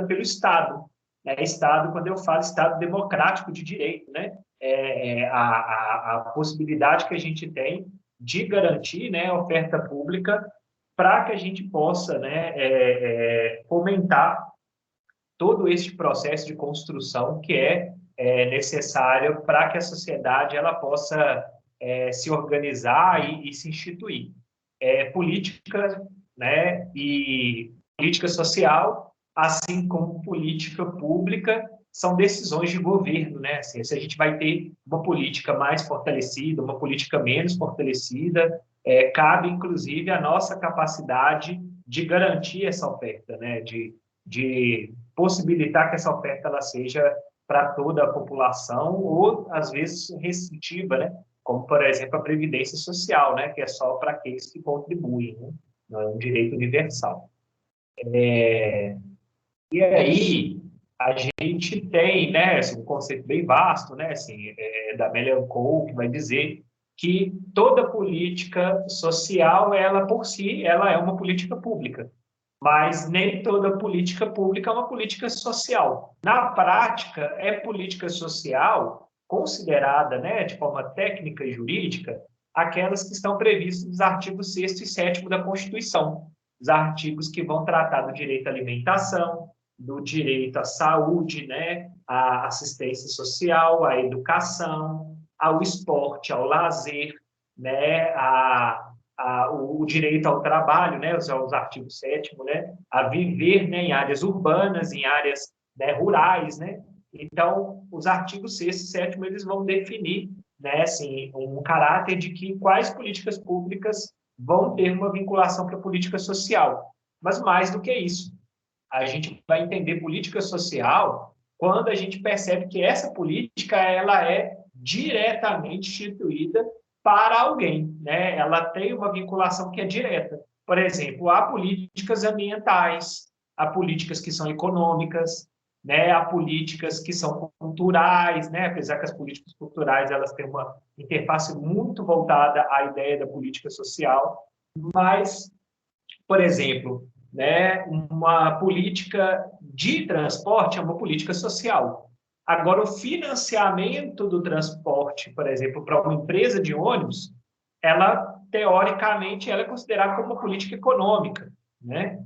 pelo Estado. Estado, quando eu falo Estado democrático de direito, né? A possibilidade que a gente tem de garantir, né, a oferta pública para que a gente possa, né, fomentar todo este processo de construção que é necessário para que a sociedade ela possa se organizar e se instituir. Política, né, e política social, assim como política pública, são decisões de governo, né? Assim, se a gente vai ter uma política mais fortalecida, uma política menos fortalecida, cabe, inclusive, a nossa capacidade de garantir essa oferta, né? De possibilitar que essa oferta ela seja para toda a população ou, às vezes, restritiva, né? Como, por exemplo, a Previdência Social, né? Que é só para aqueles que contribuem, né? Não é um direito universal. E aí, a gente tem, né, assim, um conceito bem vasto, né, assim, da Mellon Cole, que vai dizer que toda política social, ela por si, ela é uma política pública, mas nem toda política pública é uma política social. Na prática, é política social considerada, né, de forma técnica e jurídica, aquelas que estão previstas nos artigos 6º e 7º da Constituição, os artigos que vão tratar do direito à alimentação, do direito à saúde, né, à assistência social, à educação, ao esporte, ao lazer, né, o direito ao trabalho, né, os artigos 7º, né, a viver, né, em áreas urbanas, em áreas, né, rurais, né. Então, os artigos 6º e 7º eles vão definir, né, assim, um caráter de que quais políticas públicas vão ter uma vinculação para a política social. Mas mais do que isso, a gente vai entender política social quando a gente percebe que essa política ela é diretamente instituída para alguém, né? Ela tem uma vinculação que é direta. Por exemplo, há políticas ambientais, há políticas que são econômicas, né? Há políticas que são culturais, né? Apesar que as políticas culturais elas têm uma interface muito voltada à ideia da política social, mas, por exemplo, né, uma política de transporte é uma política social. Agora, o financiamento do transporte, por exemplo, para uma empresa de ônibus, ela, teoricamente, ela é considerada como uma política econômica, né?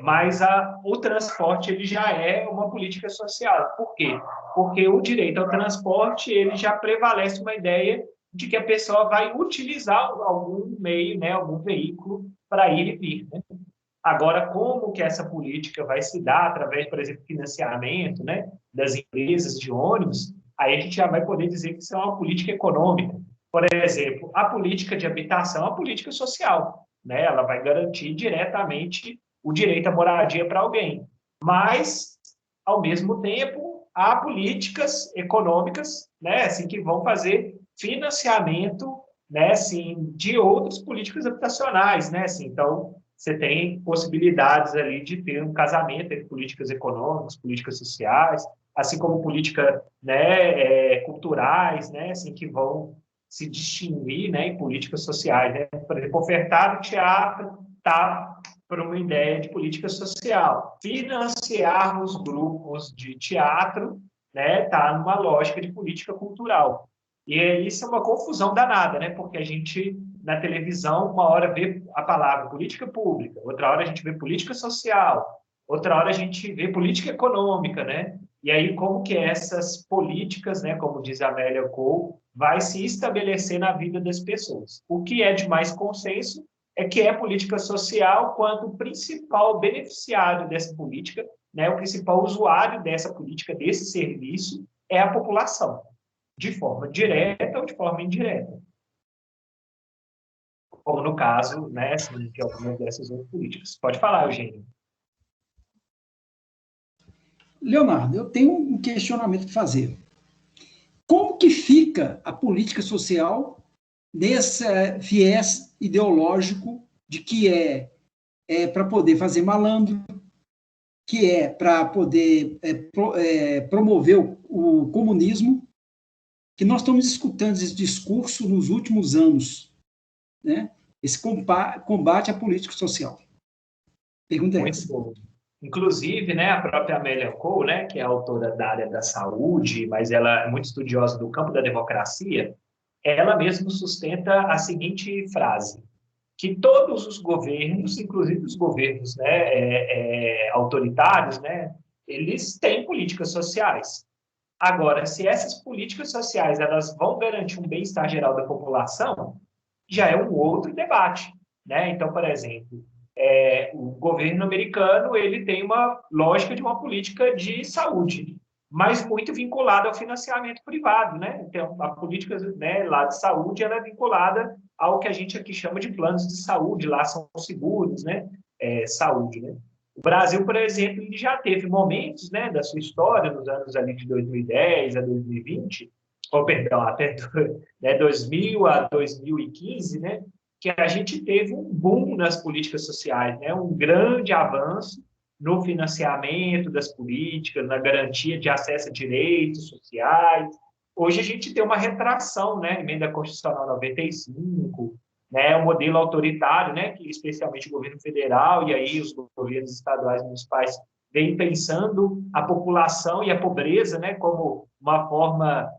Mas o transporte ele já é uma política social. Por quê? Porque o direito ao transporte ele já prevalece uma ideia de que a pessoa vai utilizar algum meio, né, algum veículo para ir e vir, né? Agora, como que essa política vai se dar através, por exemplo, do financiamento, né, das empresas de ônibus, aí a gente já vai poder dizer que isso é uma política econômica. Por exemplo, a política de habitação é uma política social, né? Ela vai garantir diretamente o direito à moradia para alguém. Mas, ao mesmo tempo, há políticas econômicas, né, assim, que vão fazer financiamento, né, assim, de outras políticas habitacionais, né? Assim, então, você tem possibilidades ali de ter um casamento entre políticas econômicas, políticas sociais, assim como políticas, né, culturais, né, assim, que vão se distinguir, né, em políticas sociais, né? Por exemplo, ofertar o teatro está por uma ideia de política social. Financiar os grupos de teatro, né, está numa lógica de política cultural. E isso é uma confusão danada, né? Porque a gente, na televisão, uma hora vê a palavra política pública, outra hora a gente vê política social, outra hora a gente vê política econômica, né? E aí, como que essas políticas, né, como diz a Amélia Cole, vai se estabelecer na vida das pessoas? O que é de mais consenso é que é política social quanto o principal beneficiário dessa política, né, o principal usuário dessa política, desse serviço, é a população, de forma direta ou de forma indireta. Como no caso, né, assim, de algumas dessas outras políticas. Pode falar, Eugênio. Leonardo, eu tenho um questionamento para fazer. Como que fica a política social nesse viés ideológico de que é para poder fazer malandro, que é para poder promover o comunismo, que nós estamos escutando esse discurso nos últimos anos, né? Esse combate à política social. Pergunta é essa. Muito bom. Inclusive, né, a própria Amélia Cole, né, que é autora da área da saúde, mas ela é muito estudiosa do campo da democracia, ela mesma sustenta a seguinte frase, que todos os governos, inclusive os governos, né, autoritários, né, eles têm políticas sociais. Agora, se essas políticas sociais elas vão garantir um bem-estar geral da população, já é um outro debate, né? Então, por exemplo, o governo americano ele tem uma lógica de uma política de saúde, mas muito vinculada ao financiamento privado, né? Então, a política, né, lá de saúde ela é vinculada ao que a gente aqui chama de planos de saúde, lá são seguros, né? Saúde, né? O Brasil, por exemplo, ele já teve momentos, né, da sua história, nos anos ali de 2010 a 2020, ou perdão, até né, 2000 a 2015, né, que a gente teve um boom nas políticas sociais, né, um grande avanço no financiamento das políticas, na garantia de acesso a direitos sociais. Hoje a gente tem uma retração, né, emenda constitucional 95, né, um modelo autoritário, né, que especialmente o governo federal e aí os governos estaduais e municipais vêm pensando a população e a pobreza, né, como uma forma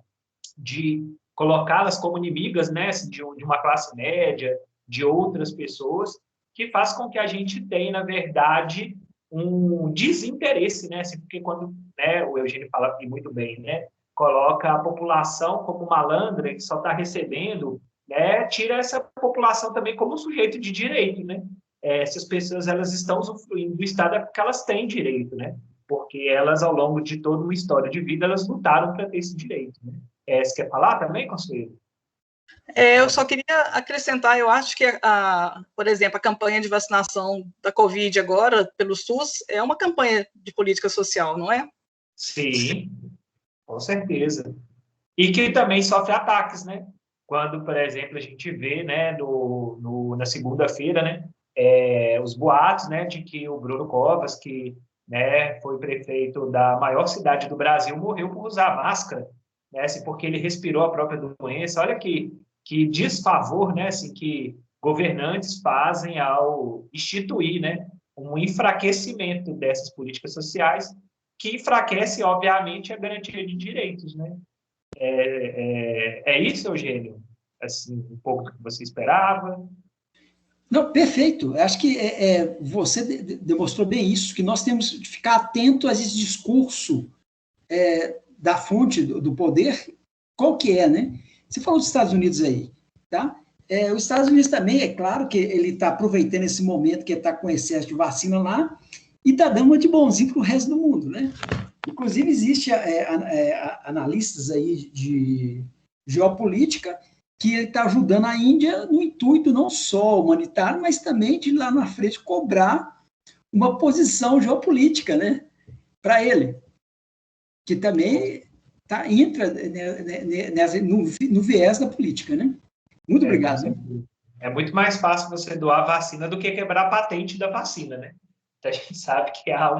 de colocá-las como inimigas, né, de uma classe média, de outras pessoas, que faz com que a gente tenha, na verdade, um desinteresse, né, assim, porque quando, né, o Eugênio fala muito bem, né, coloca a população como malandra que só está recebendo, né, tira essa população também como sujeito de direito, né? Essas pessoas elas estão usufruindo do Estado é porque elas têm direito, né? Porque elas, ao longo de toda uma história de vida, elas lutaram para ter esse direito, né? Você quer falar também, Consuelo? Eu só queria acrescentar, eu acho que, por exemplo, a campanha de vacinação da Covid agora, pelo SUS, é uma campanha de política social, não é? Sim, com certeza. E que também sofre ataques, né? Quando, por exemplo, a gente vê, né, na segunda-feira, né, os boatos, né, de que o Bruno Covas, que, né, foi prefeito da maior cidade do Brasil, morreu por usar máscara, né, assim, porque ele respirou a própria doença. Olha que desfavor, né, assim, que governantes fazem ao instituir, né, um enfraquecimento dessas políticas sociais, que enfraquece, obviamente, a garantia de direitos, né? É isso, Eugênio? Assim, um pouco do que você esperava? Não, perfeito. Acho que você demonstrou bem isso, que nós temos que ficar atento a esse discurso da fonte do poder, qual que é, né? Você falou dos Estados Unidos aí, tá? Os Estados Unidos também, é claro que ele está aproveitando esse momento que está com excesso de vacina lá e está dando uma de bonzinho para o resto do mundo, né? Inclusive, existe analistas aí de geopolítica que ele está ajudando a Índia no intuito não só humanitário, mas também de lá na frente cobrar uma posição geopolítica, né, para ele, que também entra no viés da política, né? Muito obrigado. Né? É muito mais fácil você doar vacina do que quebrar a patente da vacina, né? Então a gente sabe que há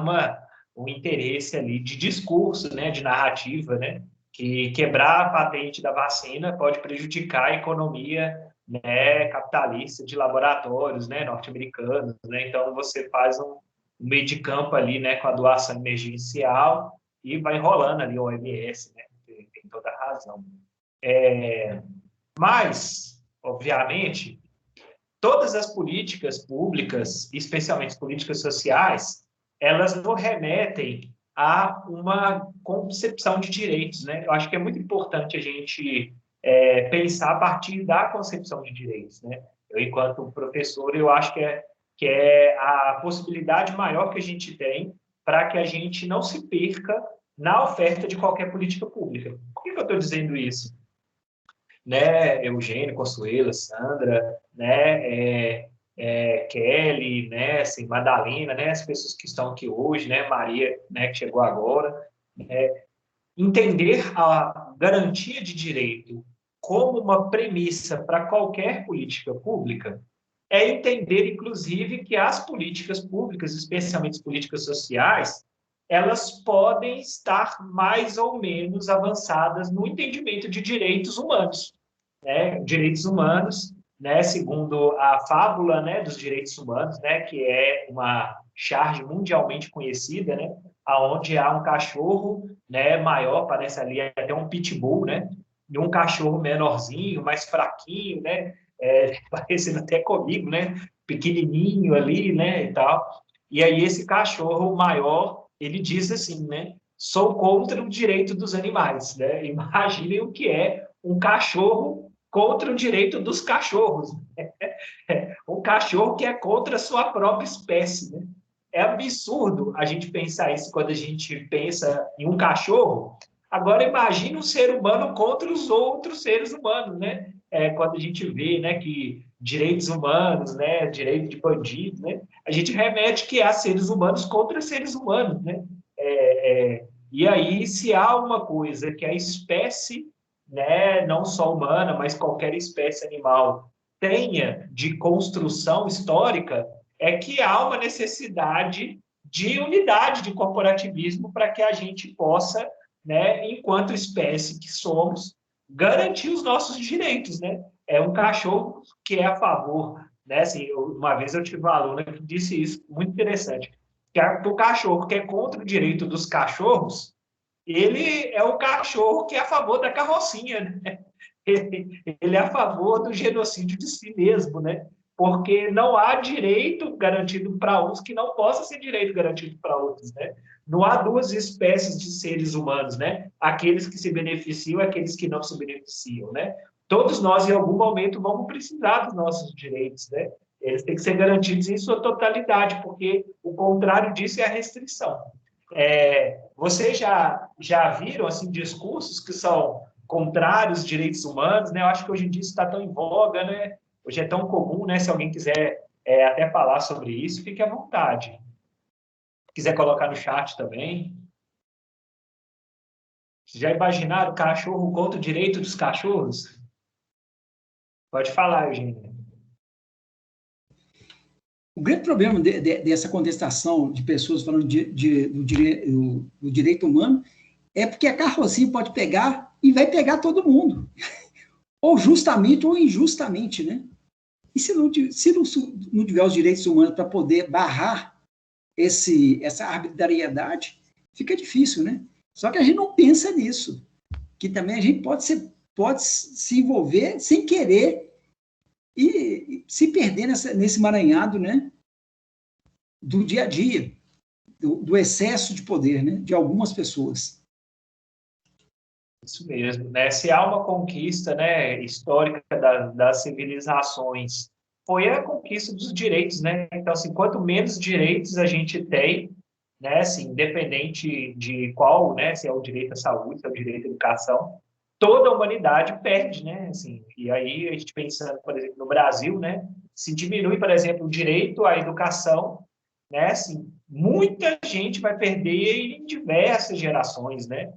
um interesse ali de discurso, né, de narrativa, né, que quebrar a patente da vacina pode prejudicar a economia, né, capitalista de laboratórios, né, norte-americanos, né? Então você faz um meio de campo ali, né, com a doação emergencial e vai enrolando ali o OMS, né? Tem toda a razão. Mas, obviamente, todas as políticas públicas, especialmente políticas sociais, elas não remetem a uma concepção de direitos, né? Eu acho que é muito importante a gente pensar a partir da concepção de direitos, né? Eu, enquanto professor, eu acho que é a possibilidade maior que a gente tem para que a gente não se perca na oferta de qualquer política pública. Por que eu estou dizendo isso? Né, Eugênio, Consuelo, Sandra, né, Kelly, né, assim, Madalena, né, as pessoas que estão aqui hoje, né, Maria, né, que chegou agora, entender a garantia de direito como uma premissa para qualquer política pública é entender, inclusive, que as políticas públicas, especialmente as políticas sociais, elas podem estar mais ou menos avançadas no entendimento de direitos humanos, né? Direitos humanos, né? Segundo a fábula, né, dos direitos humanos, né, que é uma charge mundialmente conhecida, né? Onde há um cachorro, né, maior, parece ali até um pitbull, né? E um cachorro menorzinho, mais fraquinho, né? Parecendo até comigo, né? Pequenininho ali, né? E tal. E aí esse cachorro maior, ele diz assim, né? Sou contra o direito dos animais, né? Imaginem o que é um cachorro contra o direito dos cachorros. Um cachorro que é contra a sua própria espécie, né? É absurdo a gente pensar isso quando a gente pensa em um cachorro. Agora imagine um ser humano contra os outros seres humanos, né? Quando a gente vê, né, que direitos humanos, né, direito de bandido, né, a gente remete que há seres humanos contra seres humanos, né? E aí, se há uma coisa que a espécie, né, não só humana, mas qualquer espécie animal tenha de construção histórica, é que há uma necessidade de unidade, de corporativismo, para que a gente possa, né, enquanto espécie que somos, garantir os nossos direitos, né? É um cachorro que é a favor, né? Assim, uma vez eu tive uma aluna que disse isso, muito interessante, que o cachorro que é contra o direito dos cachorros, ele é o cachorro que é a favor da carrocinha, né? Ele é a favor do genocídio de si mesmo, né? Porque não há direito garantido para uns que não possa ser direito garantido para outros, né? Não há duas espécies de seres humanos, né? Aqueles que se beneficiam e aqueles que não se beneficiam, né? Todos nós, em algum momento, vamos precisar dos nossos direitos, né? Eles têm que ser garantidos em sua totalidade, porque o contrário disso é a restrição. Vocês já viram assim discursos que são contrários aos direitos humanos, né? Eu acho que hoje em dia isso está tão em voga, né? Hoje é tão comum, né? Se alguém quiser até falar sobre isso, fique à vontade. Se quiser colocar no chat também. Vocês já imaginaram o cachorro contra o direito dos cachorros? Pode falar, Eugênia. O grande problema dessa contestação de pessoas falando do direito humano é porque a carrocinha pode pegar e vai pegar todo mundo. Ou justamente ou injustamente, né? E se não tiver os direitos humanos para poder barrar essa arbitrariedade, fica difícil, né? Só que a gente não pensa nisso, que também a gente pode se envolver sem querer e se perder nesse emaranhado, né? Do dia a dia, do excesso de poder, né? De algumas pessoas. Isso mesmo, né? Se há uma conquista, né, histórica das civilizações, foi a conquista dos direitos, né? Então, assim, quanto menos direitos a gente tem, né, assim, independente de qual, né, se é o direito à saúde, se é o direito à educação, toda a humanidade perde, né? Assim, e aí a gente pensando, por exemplo, no Brasil, né, se diminui, por exemplo, o direito à educação, né, assim, muita gente vai perder em diversas gerações, né?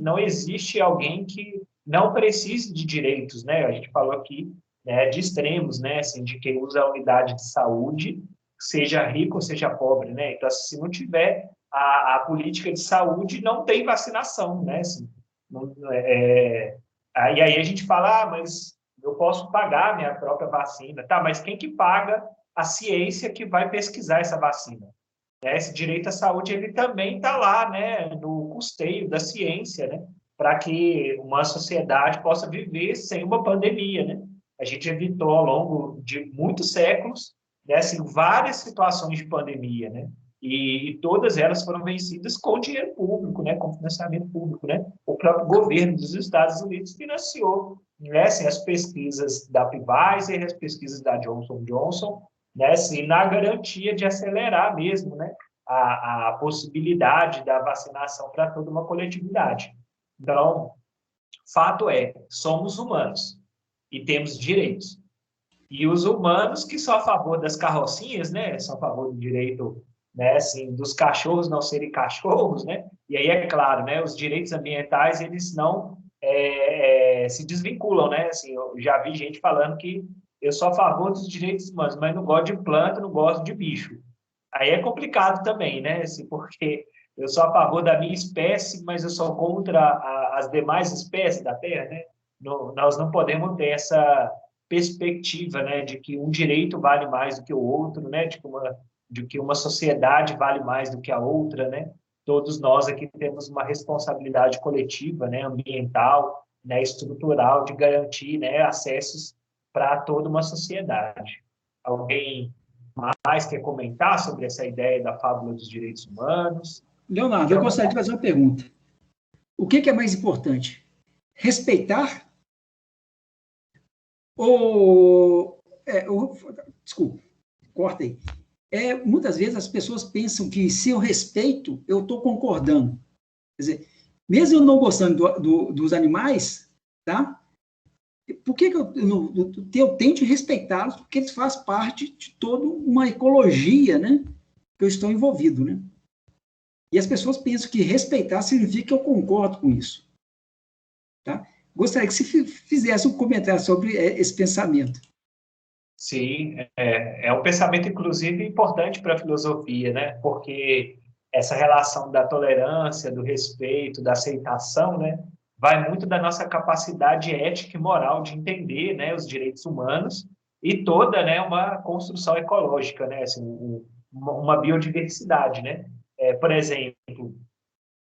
Não existe alguém que não precise de direitos, né? A gente falou aqui, né, de extremos, né? Assim, de quem usa a unidade de saúde, seja rico ou seja pobre, né? Então, se não tiver a política de saúde, não tem vacinação, né? Assim, e aí a gente fala, mas eu posso pagar minha própria vacina. Tá, mas quem que paga a ciência que vai pesquisar essa vacina? Esse direito à saúde ele também está lá, né, no custeio da ciência, né, para que uma sociedade possa viver sem uma pandemia, né? A gente evitou ao longo de muitos séculos, né, assim, várias situações de pandemia, né? E todas elas foram vencidas com dinheiro público, né, com financiamento público, né? O próprio governo dos Estados Unidos financiou, né, assim, as pesquisas da Pfizer, as pesquisas da Johnson Johnson, né, assim, na garantia de acelerar mesmo, né, a possibilidade da vacinação para toda uma coletividade. Então, fato é, somos humanos e temos direitos. E os humanos que são a favor das carrocinhas, né, são a favor do direito, né, assim, dos cachorros não serem cachorros, né, e aí é claro, né, os direitos ambientais, eles não se desvinculam, né, assim, eu já vi gente falando que eu sou a favor dos direitos humanos, mas não gosto de planta, não gosto de bicho. Aí é complicado também, né, assim, porque eu sou a favor da minha espécie, mas eu sou contra as demais espécies da Terra, né, nós não podemos ter essa perspectiva, né, de que um direito vale mais do que o outro, né, de que de que uma sociedade vale mais do que a outra, né? Todos nós aqui temos uma responsabilidade coletiva, né, ambiental, né, estrutural, de garantir, né, acessos para toda uma sociedade. Alguém mais quer comentar sobre essa ideia da fábula dos direitos humanos? Leonardo, eu gostaria de fazer uma pergunta. O que é mais importante? Respeitar desculpa, corta aí. Muitas vezes as pessoas pensam que se eu respeito, eu estou concordando. Quer dizer, mesmo eu não gostando dos animais, tá? Por que eu tento respeitá-los? Porque eles fazem parte de toda uma ecologia, né? Que eu estou envolvido, né? E as pessoas pensam que respeitar significa que eu concordo com isso. Tá? Gostaria que você fizesse um comentário sobre esse pensamento. Sim, é um pensamento, inclusive, importante para a filosofia, né? Porque essa relação da tolerância, do respeito, da aceitação, né? Vai muito da nossa capacidade ética e moral de entender, né, os direitos humanos e toda, né, uma construção ecológica, né? Assim, uma biodiversidade, né? Por exemplo,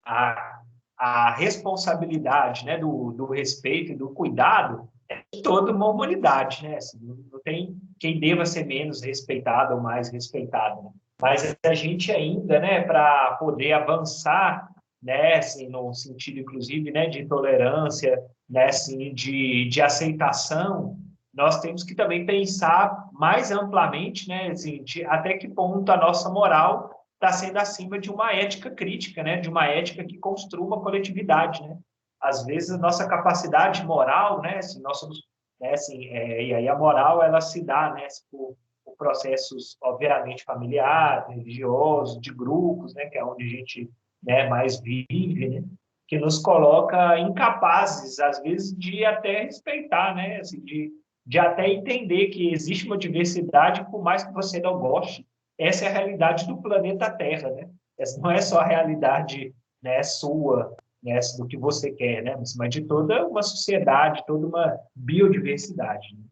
a responsabilidade, né, do respeito e do cuidado é de toda uma humanidade, né? Assim, não tem quem deva ser menos respeitado ou mais respeitado, né? Mas a gente ainda, né, para poder avançar, né, assim, no sentido, inclusive, né, de tolerância, né, assim, de aceitação, nós temos que também pensar mais amplamente, né, assim, de até que ponto a nossa moral está sendo acima de uma ética crítica, né? De uma ética que construa uma coletividade, né? Às vezes a nossa capacidade moral, né? Assim, nós somos, né? Assim, e aí a moral ela se dá, né? Por processos obviamente familiares, religiosos, de grupos, né? Que é onde a gente, né? Mais vive, né? Que nos coloca incapazes às vezes de até respeitar, né? Assim, de até entender que existe uma diversidade, por mais que você não goste. Essa é a realidade do planeta Terra, né? Essa não é só a realidade, né, sua, né, do que você quer, né, mas de toda uma sociedade, toda uma biodiversidade. Né?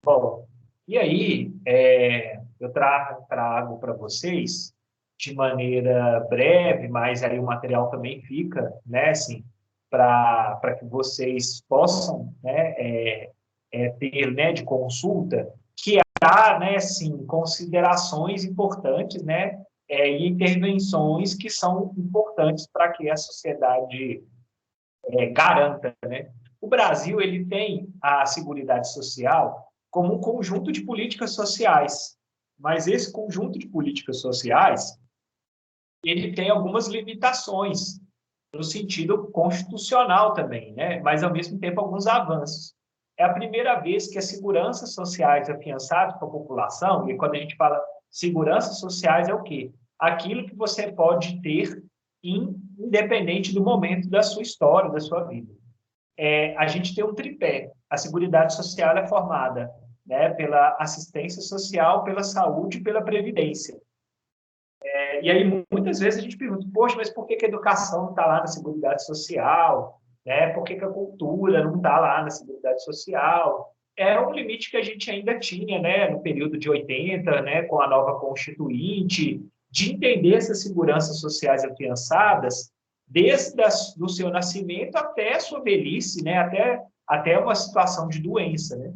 Bom, e aí eu trago para vocês de maneira breve, mas aí o material também fica, né, assim, para que vocês possam, né, ter, né, de consulta, que há, né, assim, considerações importantes, né, e intervenções que são importantes para que a sociedade garanta, né? O Brasil ele tem a Seguridade Social como um conjunto de políticas sociais, mas esse conjunto de políticas sociais ele tem algumas limitações no sentido constitucional também, né? Mas ao mesmo tempo alguns avanços. É a primeira vez que as seguranças sociais afiançadas para a população, e quando a gente fala seguranças sociais é o quê? Aquilo que você pode ter independente do momento da sua história, da sua vida. A gente tem um tripé. A Seguridade Social é formada, né, pela assistência social, pela saúde e pela previdência. E aí, muitas vezes, a gente pergunta, poxa, mas por que a educação não está lá na Seguridade Social? Né? Por que a cultura não está lá na Seguridade Social? É um limite que a gente ainda tinha, né, no período de 80, né, com a nova Constituinte, de entender essas seguranças sociais afiançadas desde o seu nascimento até a sua velhice, né, até uma situação de doença. Né?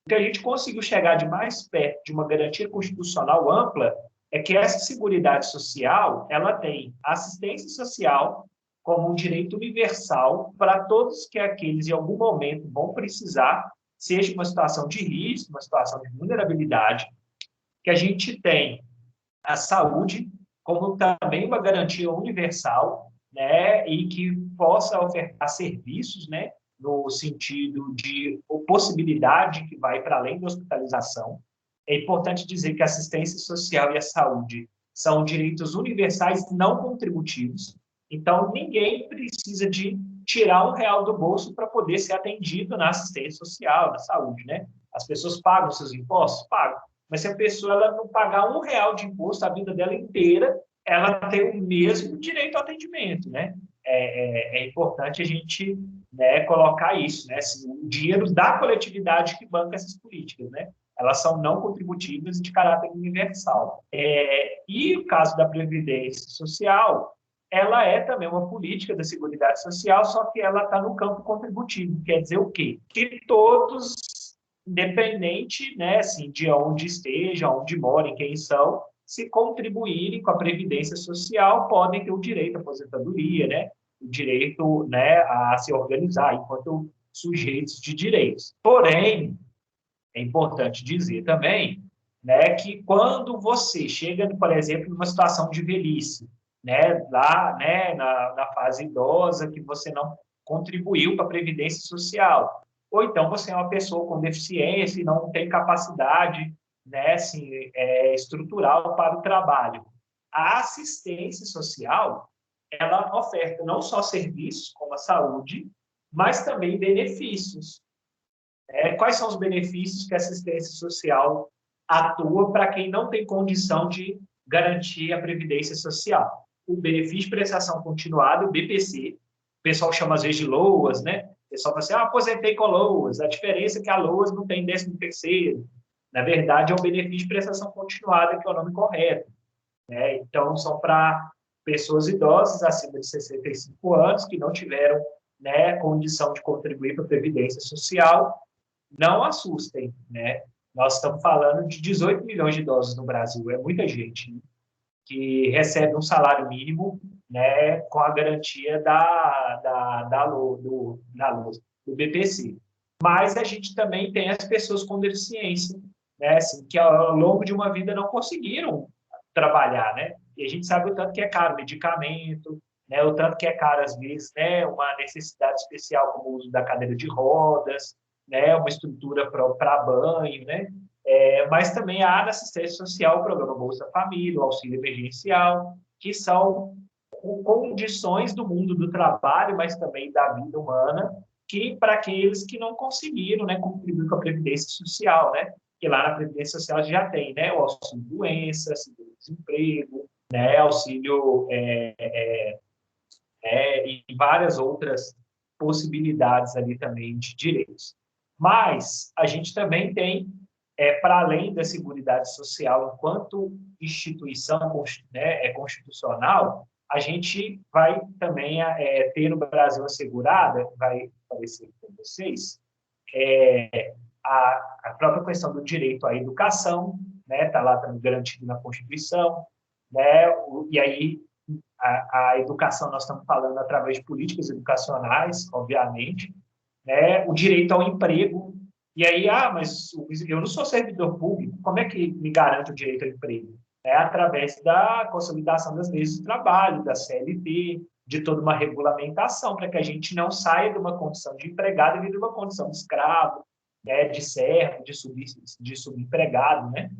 O que a gente conseguiu chegar de mais perto de uma garantia constitucional ampla é que essa Seguridade Social ela tem assistência social como um direito universal para todos que aqueles em algum momento vão precisar, seja uma situação de risco, uma situação de vulnerabilidade, que a gente tem a saúde como também uma garantia universal, né, e que possa ofertar serviços, né, no sentido de possibilidade que vai para além da hospitalização. É importante dizer que a assistência social e a saúde são direitos universais não contributivos, então ninguém precisa de tirar R$1 do bolso para poder ser atendido na assistência social, na saúde, né? As pessoas pagam seus impostos? Pagam. Mas se a pessoa ela não pagar R$1 de imposto a vida dela inteira, ela tem o mesmo direito ao atendimento, né? É importante a gente, né, colocar isso, né? Assim, o dinheiro da coletividade que banca essas políticas, né? elas são não contributivas e de caráter universal. E o caso da Previdência Social, ela é também uma política da Seguridade Social, só que ela está no campo contributivo. Quer dizer o quê? Que todos, independente, né, assim, de onde estejam, onde morem, quem são, se contribuírem com a Previdência Social, podem ter o direito à aposentadoria, né, o direito, né, a se organizar enquanto sujeitos de direitos. Porém, é importante dizer também, né, que quando você chega, por exemplo, numa situação de velhice, né, lá, né, na fase idosa, que você não contribuiu para a Previdência Social, ou então você é uma pessoa com deficiência e não tem capacidade, né, assim, estrutural para o trabalho. A assistência social, ela oferta não só serviços como a saúde, mas também benefícios. Quais são os benefícios que a assistência social atua para quem não tem condição de garantir a previdência social? O benefício de prestação continuada, o BPC, o pessoal chama às vezes de LOAS, né? O pessoal fala assim, aposentei com LOAS. A diferença é que a LOAS não tem 13º. Na verdade, é o benefício de prestação continuada, que é o nome correto. Né? Então, são para pessoas idosas acima de 65 anos que não tiveram, né, condição de contribuir para a previdência social. Não assustem, né? Nós estamos falando de 18 milhões de idosos no Brasil, é muita gente, né, que recebe um salário mínimo, né, com a garantia do BPC. Mas a gente também tem as pessoas com deficiência, né, assim, que ao longo de uma vida não conseguiram trabalhar, né? E a gente sabe o tanto que é caro medicamento, né, o tanto que é caro, às vezes, né, uma necessidade especial como o uso da cadeira de rodas, né, uma estrutura para banho, né? Mas também há na assistência social o programa Bolsa Família, o auxílio emergencial, que são condições do mundo do trabalho, mas também da vida humana, que para aqueles que não conseguiram, né, contribuir com a Previdência Social, né? Que lá na Previdência Social já tem, né, o auxílio doença, desemprego, né, auxílio e várias outras possibilidades ali também de direitos. Mas a gente também tem, para além da Seguridade Social, enquanto instituição, né, constitucional, a gente vai também ter no Brasil assegurada, vai aparecer com vocês, a própria questão do direito à educação, né, está lá também garantido na Constituição, né, e aí a educação nós estamos falando através de políticas educacionais, obviamente, né, o direito ao emprego. E aí, mas eu não sou servidor público, como é que me garante o direito ao emprego? Através da consolidação das leis do trabalho, da CLT, de toda uma regulamentação, para que a gente não saia de uma condição de empregado e vire uma condição de escravo, né, de servo, de subempregado, né?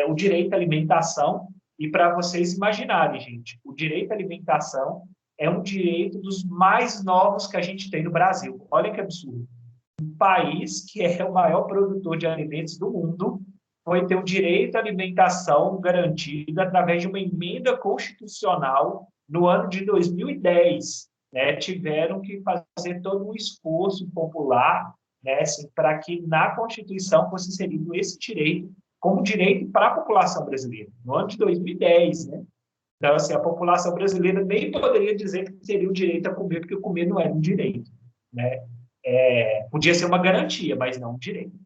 O direito à alimentação, e para vocês imaginarem, gente, o direito à alimentação é um direito dos mais novos que a gente tem no Brasil. Olha que absurdo. Um país que é o maior produtor de alimentos do mundo foi ter o direito à alimentação garantido através de uma emenda constitucional no ano de 2010. Né? Tiveram que fazer todo um esforço popular, né, assim, para que na Constituição fosse inserido esse direito como direito para a população brasileira, no ano de 2010, né? Então, assim, a população brasileira nem poderia dizer que teria o direito a comer, porque comer não era um direito, né? Podia ser uma garantia, mas não um direito.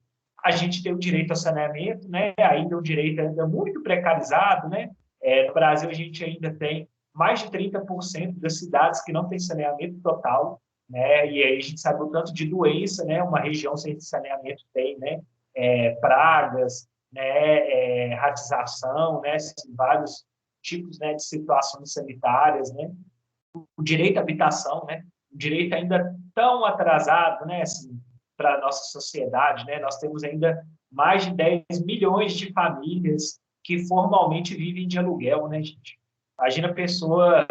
A gente tem o direito ao saneamento, né? Ainda um direito ainda muito precarizado, né? No Brasil, a gente ainda tem mais de 30% das cidades que não têm saneamento total, né? E aí a gente sabe o tanto de doença, né? Uma região sem saneamento tem, né? Pragas, né? Ratização, né? Vários tipos, né, de situações sanitárias, né? O direito à habitação, né? O direito ainda tão atrasado, né, assim, para a nossa sociedade, né? Nós temos ainda mais de 10 milhões de famílias que formalmente vivem de aluguel, né, gente? Imagina a pessoa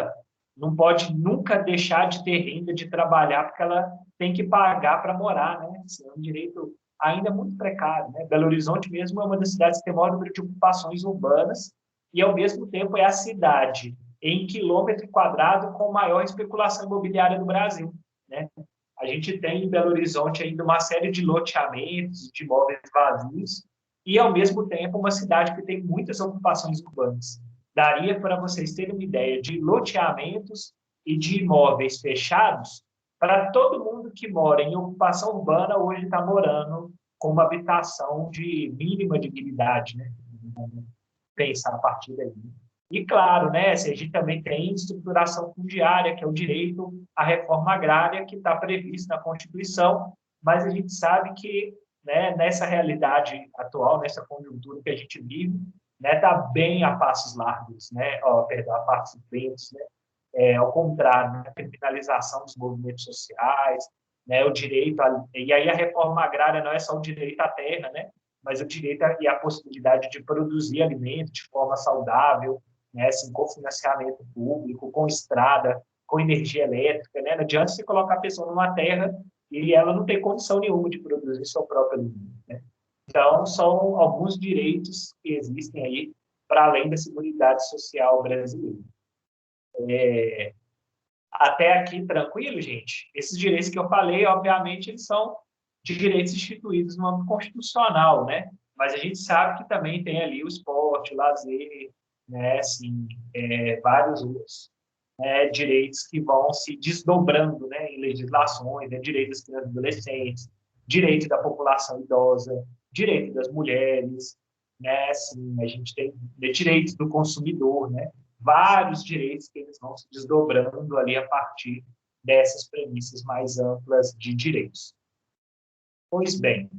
não pode nunca deixar de ter renda, de trabalhar, porque ela tem que pagar para morar, né? Isso é um direito ainda muito precário, né? Belo Horizonte mesmo é uma das cidades que tem maior número de ocupações urbanas e, ao mesmo tempo, é a cidade em quilômetro quadrado com maior especulação imobiliária do Brasil, né? A gente tem em Belo Horizonte ainda uma série de loteamentos, de imóveis vazios, e, ao mesmo tempo, uma cidade que tem muitas ocupações urbanas. Daria para vocês terem uma ideia de loteamentos e de imóveis fechados para todo mundo que mora em ocupação urbana hoje está morando com uma habitação de mínima dignidade, né? Vamos pensar a partir daí. E, claro, né, se a gente também tem estruturação fundiária, que é o direito à reforma agrária, que está previsto na Constituição, mas a gente sabe que, né, nessa realidade atual, nessa conjuntura que a gente vive, né, está bem a passos largos, né, a passos lentos, né, ao contrário, né, a criminalização dos movimentos sociais, né, o direito e aí a reforma agrária não é só o direito à terra, né, mas o direito e a possibilidade de produzir alimento de forma saudável, né, assim, com financiamento público, com estrada, com energia elétrica, né, não adianta você colocar a pessoa numa terra e ela não tem condição nenhuma de produzir seu próprio alimento, né? Então, são alguns direitos que existem aí para além da Seguridade Social brasileira. Até aqui, tranquilo, gente? Esses direitos que eu falei, obviamente, eles são de direitos instituídos no âmbito constitucional, né? Mas a gente sabe que também tem ali o esporte, o lazer, né? Assim, vários outros, né, direitos que vão se desdobrando, né, em legislações, né, direito das crianças e adolescentes, direito da população idosa, direito das mulheres, né, assim, a gente tem direitos do consumidor, né, vários direitos que eles vão se desdobrando ali a partir dessas premissas mais amplas de direitos. Pois bem,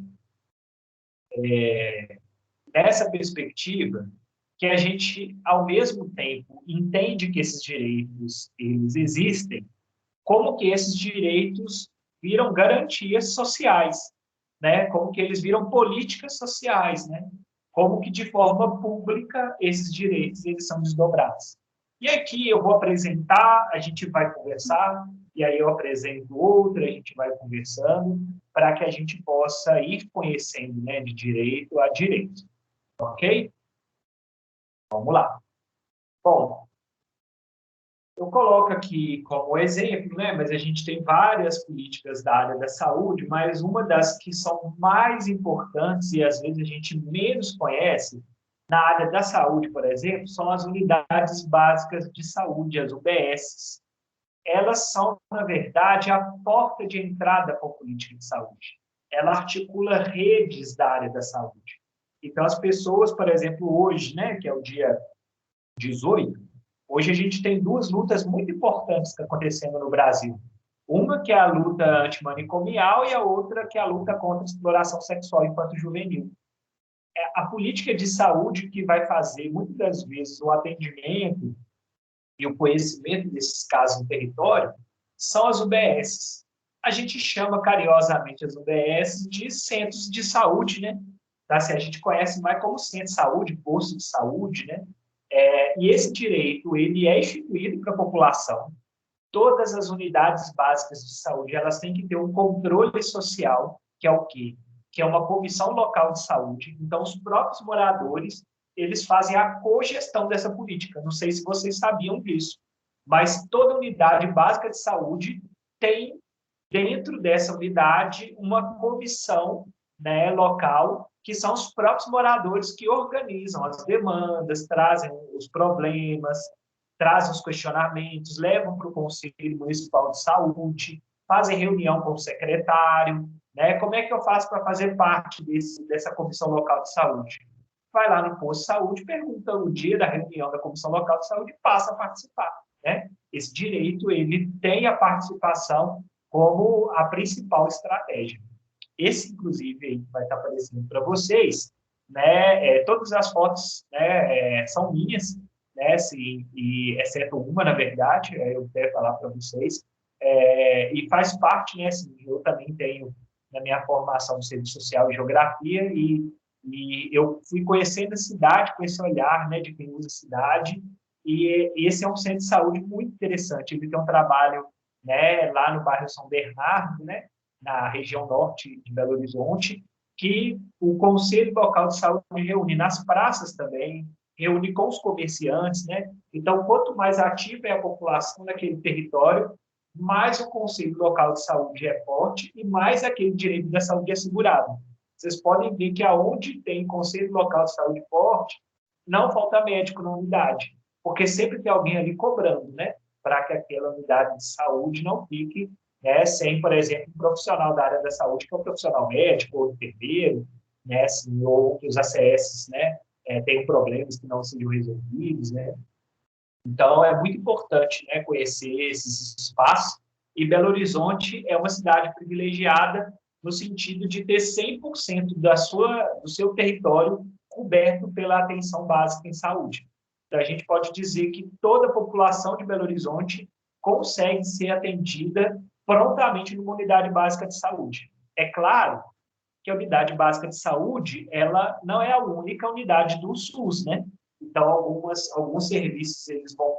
nessa perspectiva, que a gente, ao mesmo tempo, entende que esses direitos eles existem, como que esses direitos viram garantias sociais, né? Como que eles viram políticas sociais, né? Como que, de forma pública, esses direitos eles são desdobrados. E aqui eu vou apresentar, a gente vai conversar, e aí eu apresento outra, a gente vai conversando, para que a gente possa ir conhecendo, né, de direito a direito. Ok? Vamos lá. Bom, eu coloco aqui como exemplo, né, mas a gente tem várias políticas da área da saúde, mas uma das que são mais importantes e às vezes a gente menos conhece na área da saúde, por exemplo, são as unidades básicas de saúde, as UBSs. Elas são, na verdade, a porta de entrada para a política de saúde. Ela articula redes da área da saúde. Então, as pessoas, por exemplo, hoje, né, que é o dia 18, hoje a gente tem duas lutas muito importantes que estão acontecendo no Brasil. Uma que é a luta antimanicomial e a outra que é a luta contra a exploração sexual infanto-juvenil. A política de saúde que vai fazer, muitas das vezes, o atendimento e o conhecimento desses casos no território são as UBSs. A gente chama carinhosamente as UBSs de centros de saúde, né? Tá? Assim, a gente conhece mais como centro de saúde, posto de saúde, né? E esse direito ele é instituído para a população. Todas as unidades básicas de saúde elas têm que ter um controle social, que é o quê? Que é uma comissão local de saúde. Então, os próprios moradores eles fazem a cogestão dessa política. Não sei se vocês sabiam disso, mas toda unidade básica de saúde tem, dentro dessa unidade, uma comissão, né, local, que são os próprios moradores que organizam as demandas, trazem os problemas, trazem os questionamentos, levam para o Conselho Municipal de Saúde, fazem reunião com o secretário, né? Como é que eu faço para fazer parte dessa comissão local de saúde? Vai lá no posto de saúde, pergunta o dia da reunião da comissão local de saúde e passa a participar, né? Esse direito, ele tem a participação como a principal estratégia. Esse, inclusive, aí, vai estar aparecendo para vocês, né? Todas as fotos, né, são minhas, né? E exceto uma, na verdade, eu quero falar para vocês, e faz parte, né? Assim, eu também tenho na minha formação de serviço social e geografia e eu fui conhecendo a cidade com esse olhar, né, de quem usa a cidade, e esse é um centro de saúde muito interessante. Ele tem um trabalho, né, lá no bairro São Bernardo, né, na região norte de Belo Horizonte, que o Conselho Local de Saúde reúne nas praças também, reúne com os comerciantes, né? Então, quanto mais ativa é a população naquele território, mais o Conselho Local de Saúde é forte e mais aquele direito da saúde é assegurado. vocês podem ver que aonde tem conselho local de saúde forte, não falta médico na unidade, porque sempre tem alguém ali cobrando, né, para que aquela unidade de saúde não fique, né, sem, por exemplo, um profissional da área da saúde, que é um profissional médico ou enfermeiro, né, assim, ou que os ACS, né, tem problemas que não sejam resolvidos, né. Então, é muito importante, né, conhecer esses espaços, e Belo Horizonte é uma cidade privilegiada no sentido de ter 100% do seu território coberto pela atenção básica em saúde. Então, a gente pode dizer que toda a população de Belo Horizonte consegue ser atendida prontamente numa unidade básica de saúde. É claro que a unidade básica de saúde, ela não é a única unidade do SUS, né? Então, alguns serviços eles vão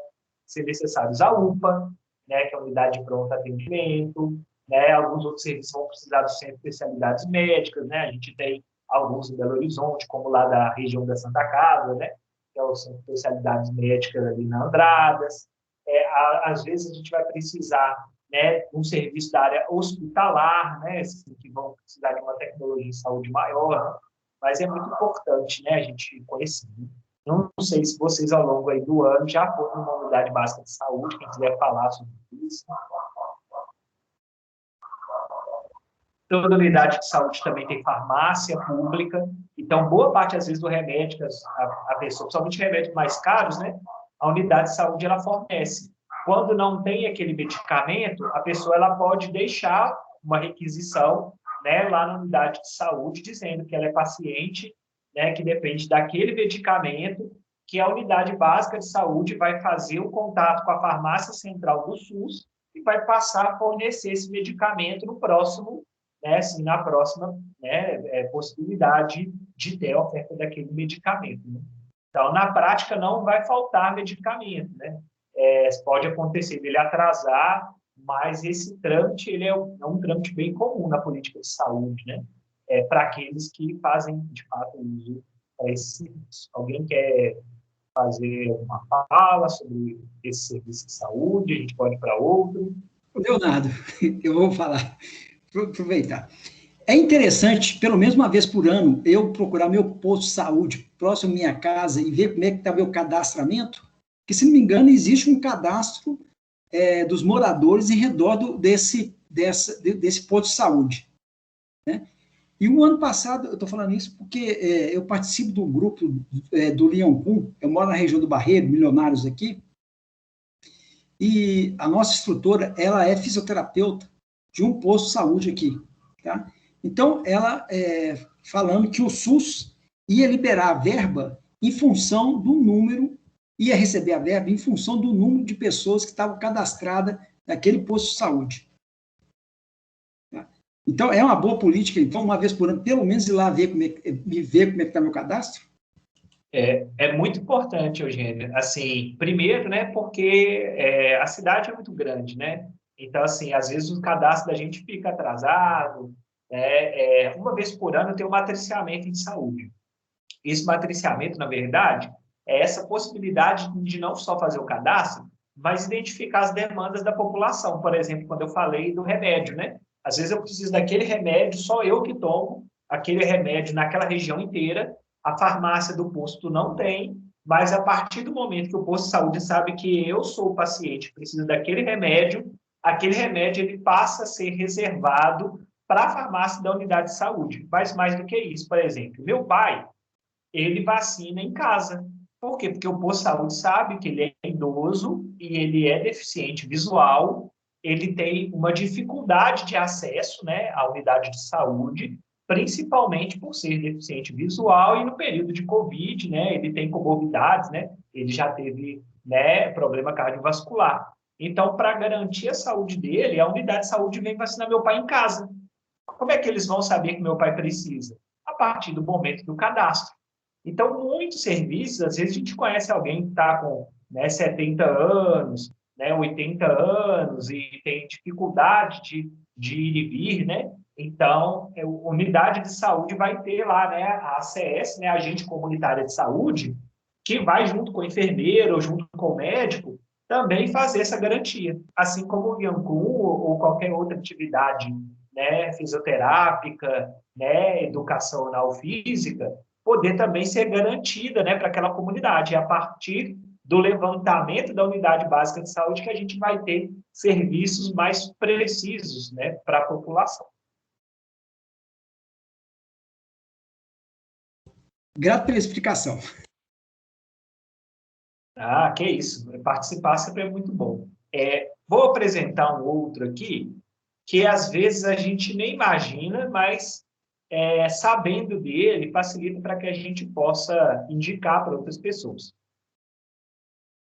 ser necessários à UPA, né, que é a unidade de pronto atendimento, né? Alguns outros serviços vão precisar do centro de especialidades médicas, né? A gente tem alguns em Belo Horizonte, como lá da região da Santa Casa, né? Que é o centro de especialidades médicas ali na Andradas. Às vezes a gente vai precisar, né, um serviço da área hospitalar, né, assim, que vão precisar de uma tecnologia de saúde maior, mas é muito importante, né, a gente conhecer. Não sei se vocês, ao longo aí do ano, já foram numa unidade básica de saúde, quem quiser falar sobre isso. Toda unidade de saúde também tem farmácia pública, então boa parte, às vezes, do remédio que a pessoa, principalmente remédios mais caros, né, a unidade de saúde ela fornece. Quando não tem aquele medicamento, a pessoa ela pode deixar uma requisição, né, lá na unidade de saúde, dizendo que ela é paciente, né, que depende daquele medicamento, que a unidade básica de saúde vai fazer o contato com a farmácia central do SUS e vai passar a fornecer esse medicamento no próximo, né, assim, na próxima, né, possibilidade de ter a oferta daquele medicamento, né? Então, na prática, não vai faltar medicamento, né? Pode acontecer dele atrasar, mas esse trâmite ele é um trâmite bem comum na política de saúde, né? Para aqueles que fazem, de fato, uso desse serviço. Alguém quer fazer uma fala sobre esse serviço de saúde? A gente pode ir para outro. Leonardo, eu vou falar, aproveitar. É interessante, pelo menos uma vez por ano, eu procurar meu posto de saúde próximo à minha casa e ver como é que está meu cadastramento, porque, se não me engano, existe um cadastro dos moradores em redor desse posto de saúde, né? E o ano passado, eu estou falando isso porque eu participo do grupo do Leão Kuhn, eu moro na região do Barreiro, Milionários aqui, e a nossa instrutora, ela é fisioterapeuta de um posto de saúde aqui, tá? Então, ela falando que o SUS ia liberar a verba em função do número, ia receber a verba em função do número de pessoas que estavam cadastradas naquele posto de saúde. Tá? Então, é uma boa política, então, uma vez por ano, pelo menos ir lá ver como é que está meu cadastro? É muito importante, Eugênio. Assim, primeiro, né, porque a cidade é muito grande, né? Então, assim, às vezes o cadastro da gente fica atrasado, né? Uma vez por ano tem um matriciamento em saúde. Esse matriciamento, na verdade, é essa possibilidade de não só fazer o cadastro, mas identificar as demandas da população. Por exemplo, quando eu falei do remédio, né? Às vezes eu preciso daquele remédio, só eu que tomo aquele remédio naquela região inteira, a farmácia do posto não tem, mas a partir do momento que o posto de saúde sabe que eu sou o paciente, preciso daquele remédio, aquele remédio ele passa a ser reservado para a farmácia da unidade de saúde. Mas mais do que isso, por exemplo, meu pai, ele vacina em casa. Por quê? Porque o posto de saúde sabe que ele é idoso e ele é deficiente visual, ele tem uma dificuldade de acesso, né, à unidade de saúde, principalmente por ser deficiente visual, e no período de Covid, né, ele tem comorbidades, né, ele já teve, né, problema cardiovascular. Então, para garantir a saúde dele, a unidade de saúde vem vacinar meu pai em casa. Como é que eles vão saber que meu pai precisa? A partir do momento do cadastro. Então, muitos serviços, às vezes a gente conhece alguém que está com, né, 70 anos, né, 80 anos e tem dificuldade de ir e vir, né? Então, a unidade de saúde vai ter lá, né, a ACS, né, a agente comunitária de saúde, que vai junto com o enfermeiro ou junto com o médico também fazer essa garantia. Assim como o Yankun ou qualquer outra atividade, né, fisioterápica, né, educacional física, poder também ser garantida, né, para aquela comunidade. E a partir do levantamento da unidade básica de saúde que a gente vai ter serviços mais precisos, né, para a população. Grato pela explicação. Ah, que isso. Participar sempre é muito bom. Vou apresentar um outro aqui, que às vezes a gente nem imagina, mas sabendo dele, facilita para que a gente possa indicar para outras pessoas.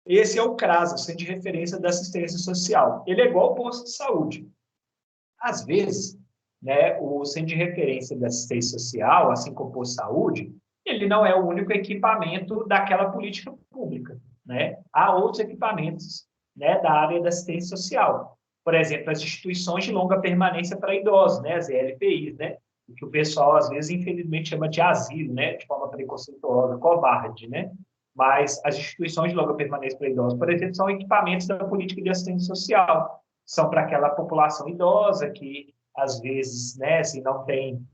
Esse é o CRAS, o Centro de Referência da Assistência Social. Ele é igual ao posto de saúde. Às vezes, né, o Centro de Referência da Assistência Social, assim como o posto de saúde, ele não é o único equipamento daquela política pública, né? Há outros equipamentos, né, da área da assistência social. Por exemplo, as instituições de longa permanência para idosos, né, as ELPIs, né, que o pessoal, às vezes, infelizmente, chama de asilo, né, de forma preconceituosa, covarde, né? Mas as instituições de longa permanência para idosos, por exemplo, são equipamentos da política de assistência social. São para aquela população idosa que, às vezes, né, assim, não tem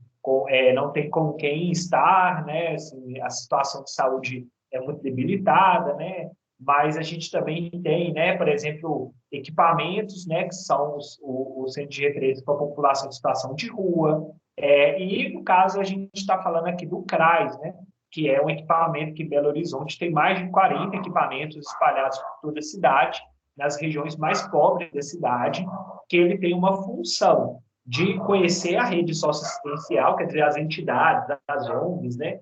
com quem estar, né, assim, a situação de saúde é muito debilitada, né, mas a gente também tem, né, por exemplo, equipamentos, né, que são o centro de referência para a população de situação de rua, e, no caso, a gente está falando aqui do CRAS, né, que é um equipamento que Belo Horizonte tem mais de 40 equipamentos espalhados por toda a cidade, nas regiões mais pobres da cidade, que ele tem uma função de conhecer a rede socioassistencial, quer dizer, as entidades, as ONGs, né,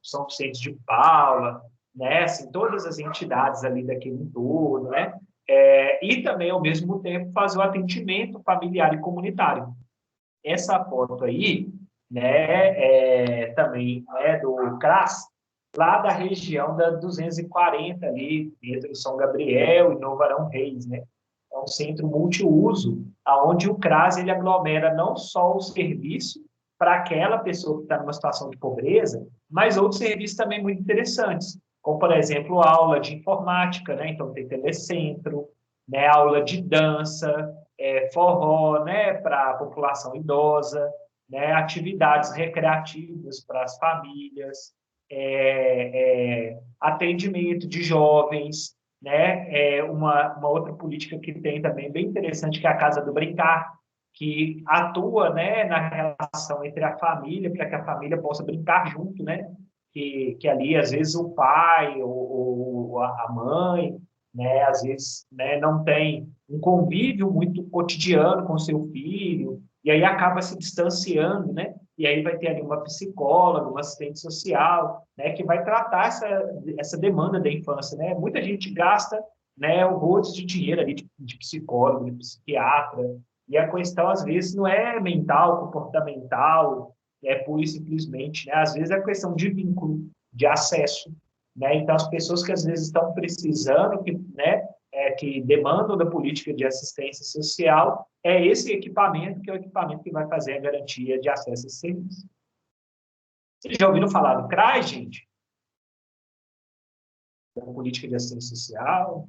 São Vicente de Paula, né, assim, todas as entidades ali daquele entorno, né, e também, ao mesmo tempo, fazer o atendimento familiar e comunitário. Essa foto aí, né, também é do CRAS, lá da região da 240, ali, entre São Gabriel e Novo Arão Reis, né? É um centro multiuso, onde o CRAS ele aglomera não só o serviço para aquela pessoa que está numa situação de pobreza, mas outros serviços também muito interessantes, como, por exemplo, aula de informática, né? Então, tem telecentro, né? Aula de dança, forró, né? Para a população idosa, né? Atividades recreativas para as famílias, atendimento de jovens, né? Uma outra política que tem também bem interessante, que é a Casa do Brincar, que atua, né, na relação entre a família, para que a família possa brincar junto, né? Que ali, às vezes, o pai ou a mãe, né, às vezes, né, não tem um convívio muito cotidiano com seu filho, e aí acaba se distanciando, né? E aí vai ter ali uma psicóloga, uma assistente social, né, que vai tratar essa demanda da infância, né? Muita gente gasta, né, horrores de dinheiro ali de psicólogo, de psiquiatra, e a questão, às vezes, não é mental, comportamental, pura e simplesmente, né? Às vezes é questão de vínculo, de acesso, né? Então, as pessoas que, às vezes, estão precisando, né, que demandam da política de assistência social, é esse equipamento, que é o equipamento que vai fazer a garantia de acesso a esse serviço. Vocês já ouviram falar do CRAS, gente? Da política de assistência social?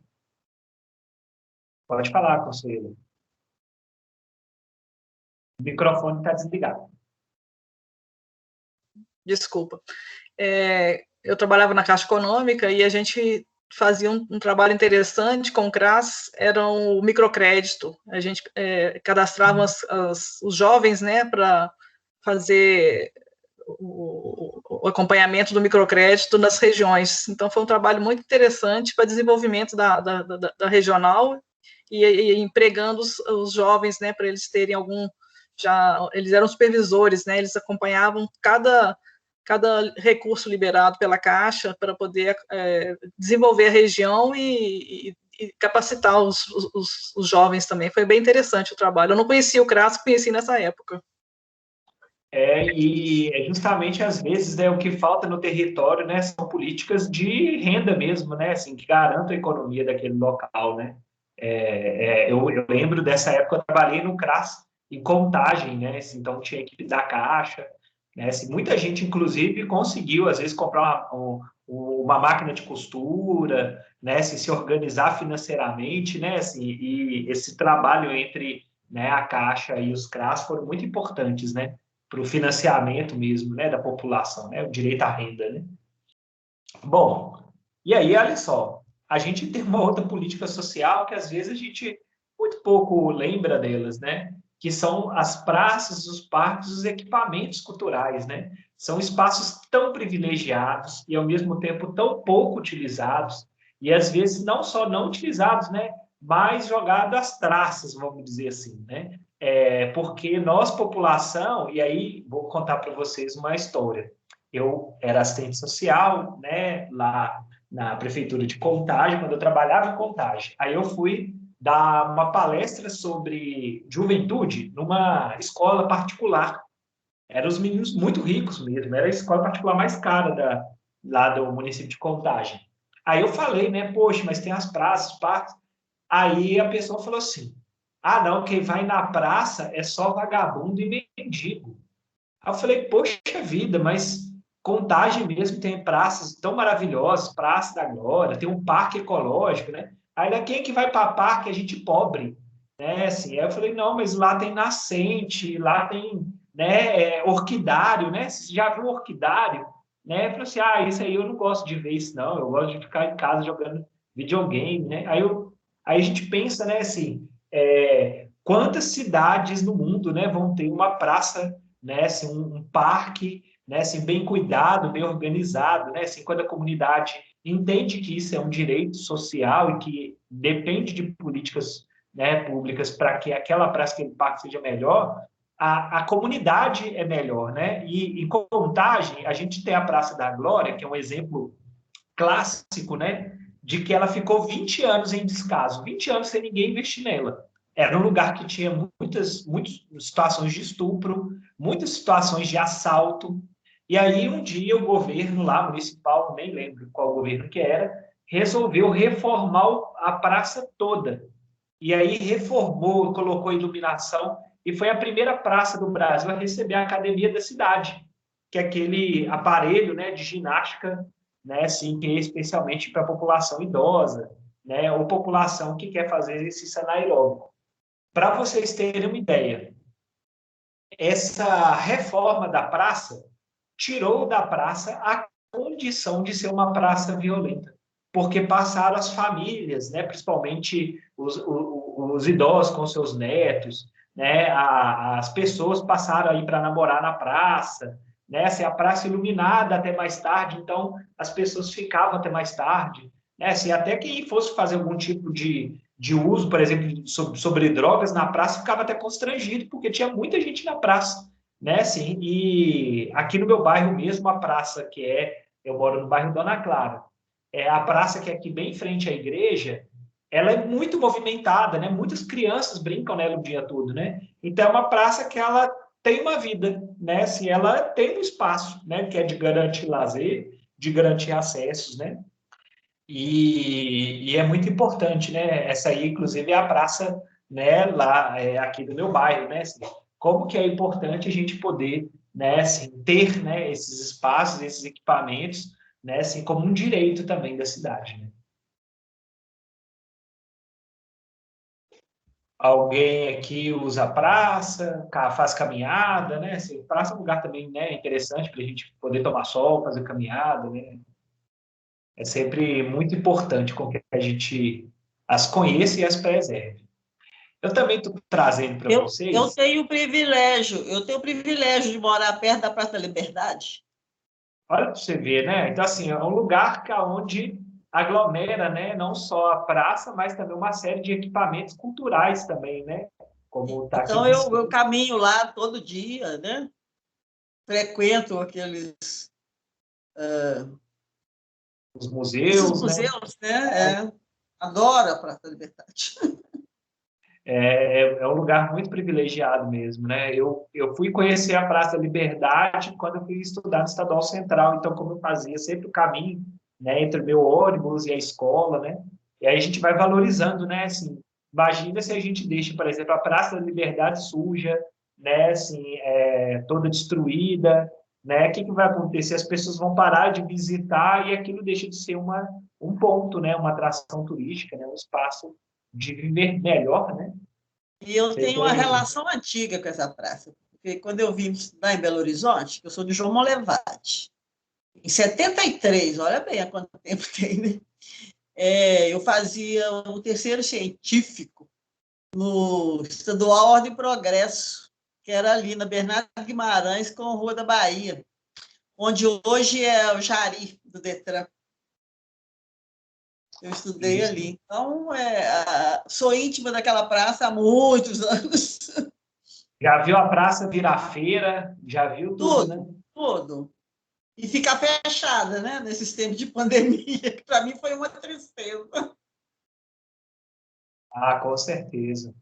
Pode falar, conselheiro. O microfone está desligado. Desculpa. Eu trabalhava na Caixa Econômica e a gente fazia um trabalho interessante com o CRAS, era o microcrédito. A gente cadastrava os jovens, né, para fazer o acompanhamento do microcrédito nas regiões. Então, foi um trabalho muito interessante para desenvolvimento da regional e empregando os jovens, né, para eles terem eles eram supervisores, né, eles acompanhavam cada recurso liberado pela Caixa para poder desenvolver a região e capacitar os jovens também. Foi bem interessante o trabalho. Eu não conhecia o CRAS, conheci nessa época. E justamente, às vezes, né, o que falta no território, né, são políticas de renda mesmo, né, assim, que garantam a economia daquele local, né. Eu lembro dessa época, eu trabalhei no CRAS em Contagem, né, assim, então tinha a equipe da Caixa, né, assim, muita gente, inclusive, conseguiu, às vezes, comprar uma máquina de costura, né, assim, se organizar financeiramente, né, assim, e esse trabalho entre né, a Caixa e os CRAS foram muito importantes, né, para o financiamento mesmo, né, da população, né, o direito à renda, né. Bom, e aí, olha só, a gente tem uma outra política social que às vezes a gente muito pouco lembra delas, né? Que são as praças, os parques, os equipamentos culturais, né? São espaços tão privilegiados e ao mesmo tempo tão pouco utilizados e às vezes não só não utilizados, né? Mas jogados às traças, vamos dizer assim, né? Porque nós, população, e aí vou contar para vocês uma história. Eu era assistente social, né? Lá na prefeitura de Contagem, quando eu trabalhava em Contagem. Aí eu fui dar uma palestra sobre juventude numa escola particular. Eram os meninos muito ricos mesmo, era a escola particular mais cara lá do município de Contagem. Aí eu falei, né, poxa, mas tem as praças, os parques. Aí a pessoa falou assim, ah, não, quem vai na praça é só vagabundo e mendigo. Aí eu falei, poxa vida, mas Contagem mesmo tem praças tão maravilhosas, Praça da Glória, tem um parque ecológico, né? Aí quem é que vai para parque? A gente pobre, né? Assim, aí eu falei, não, mas lá tem nascente, lá tem, né, orquidário, né? Você já viu orquidário? Né? Eu falei assim, ah, isso aí eu não gosto de ver isso, não, eu gosto de ficar em casa jogando videogame, né? Aí a gente pensa, né, assim, quantas cidades no mundo, né, vão ter uma praça, né, assim, um parque, né, assim, bem cuidado, bem organizado, né, assim, quando a comunidade entende que isso é um direito social e que depende de políticas, né, públicas para que aquela praça, aquele parque seja melhor, a comunidade é melhor, né? E em Contagem, a gente tem a Praça da Glória, que é um exemplo clássico, né, de que ela ficou 20 anos em descaso, 20 anos sem ninguém investir nela. Era um lugar que tinha muitas situações de estupro, muitas situações de assalto. E aí, um dia, o governo lá, municipal, nem lembro qual governo que era, resolveu reformar a praça toda. E aí reformou, colocou iluminação, e foi a primeira praça do Brasil a receber a academia da cidade, que é aquele aparelho, né, de ginástica, né, assim, que é especialmente para a população idosa, né, ou população que quer fazer exercício anaeróbico. Para vocês terem uma ideia, essa reforma da praça tirou da praça a condição de ser uma praça violenta, porque passaram as famílias, né, principalmente os idosos com seus netos, né, as pessoas passaram aí para namorar na praça, né, assim, a praça iluminada até mais tarde, então as pessoas ficavam até mais tarde, né, assim, até quem fosse fazer algum tipo de uso, por exemplo, sobre drogas na praça, ficava até constrangido, porque tinha muita gente na praça, né, assim, e aqui no meu bairro mesmo, a praça eu moro no bairro Dona Clara, a praça que é aqui bem em frente à igreja, ela é muito movimentada, né, muitas crianças brincam nela o dia todo, né, então é uma praça que ela tem uma vida, né, assim, ela tem um espaço, né, que é de garantir lazer, de garantir acessos, né, e é muito importante, né? Essa aí, inclusive, é a praça, né, lá aqui do meu bairro, né? Assim, como que é importante a gente poder, né, assim, ter, né, esses espaços, esses equipamentos, né, assim, como um direito também da cidade, né? Alguém aqui usa a praça, faz caminhada, né? Assim, praça é um lugar também, né, interessante para a gente poder tomar sol, fazer caminhada, né? É sempre muito importante com que a gente as conheça e as preserve. Eu também estou trazendo para vocês. Eu tenho o privilégio de morar perto da Praça da Liberdade. Olha para você ver, né? Então, assim, é um lugar onde aglomera, né? Não só a praça, mas também uma série de equipamentos culturais também, né? Como está aqui. Então, eu caminho lá todo dia, né? Frequento aqueles... os museus, né? Adoro a Praça da Liberdade. É um lugar muito privilegiado mesmo, né? Eu fui conhecer a Praça da Liberdade quando eu fui estudar no Estadual Central, então como eu fazia sempre o caminho, né, entre o meu ônibus e a escola, né? E aí a gente vai valorizando, né? Assim, imagina se a gente deixa, por exemplo, a Praça da Liberdade suja, né? Assim, toda destruída, né? O que vai acontecer? As pessoas vão parar de visitar e aquilo deixa de ser um ponto, né? Uma atração turística, né? Um espaço de viver melhor, né? E eu Você tenho uma tem... relação antiga com essa praça, porque quando eu vim lá em Belo Horizonte, eu sou de João Molevade, em 73, olha bem há quanto tempo tem, né? Eu fazia o terceiro científico no Estadual Ordem e Progresso, que era ali na Bernardo Guimarães com a Rua da Bahia, onde hoje é o Jari do Detran. Eu estudei Isso. ali. Então, sou íntima daquela praça há muitos anos. Já viu a praça virar feira? Já viu tudo, né? Tudo. E ficar fechada, né? Nesses tempos de pandemia, que para mim foi uma tristeza. Ah, com certeza.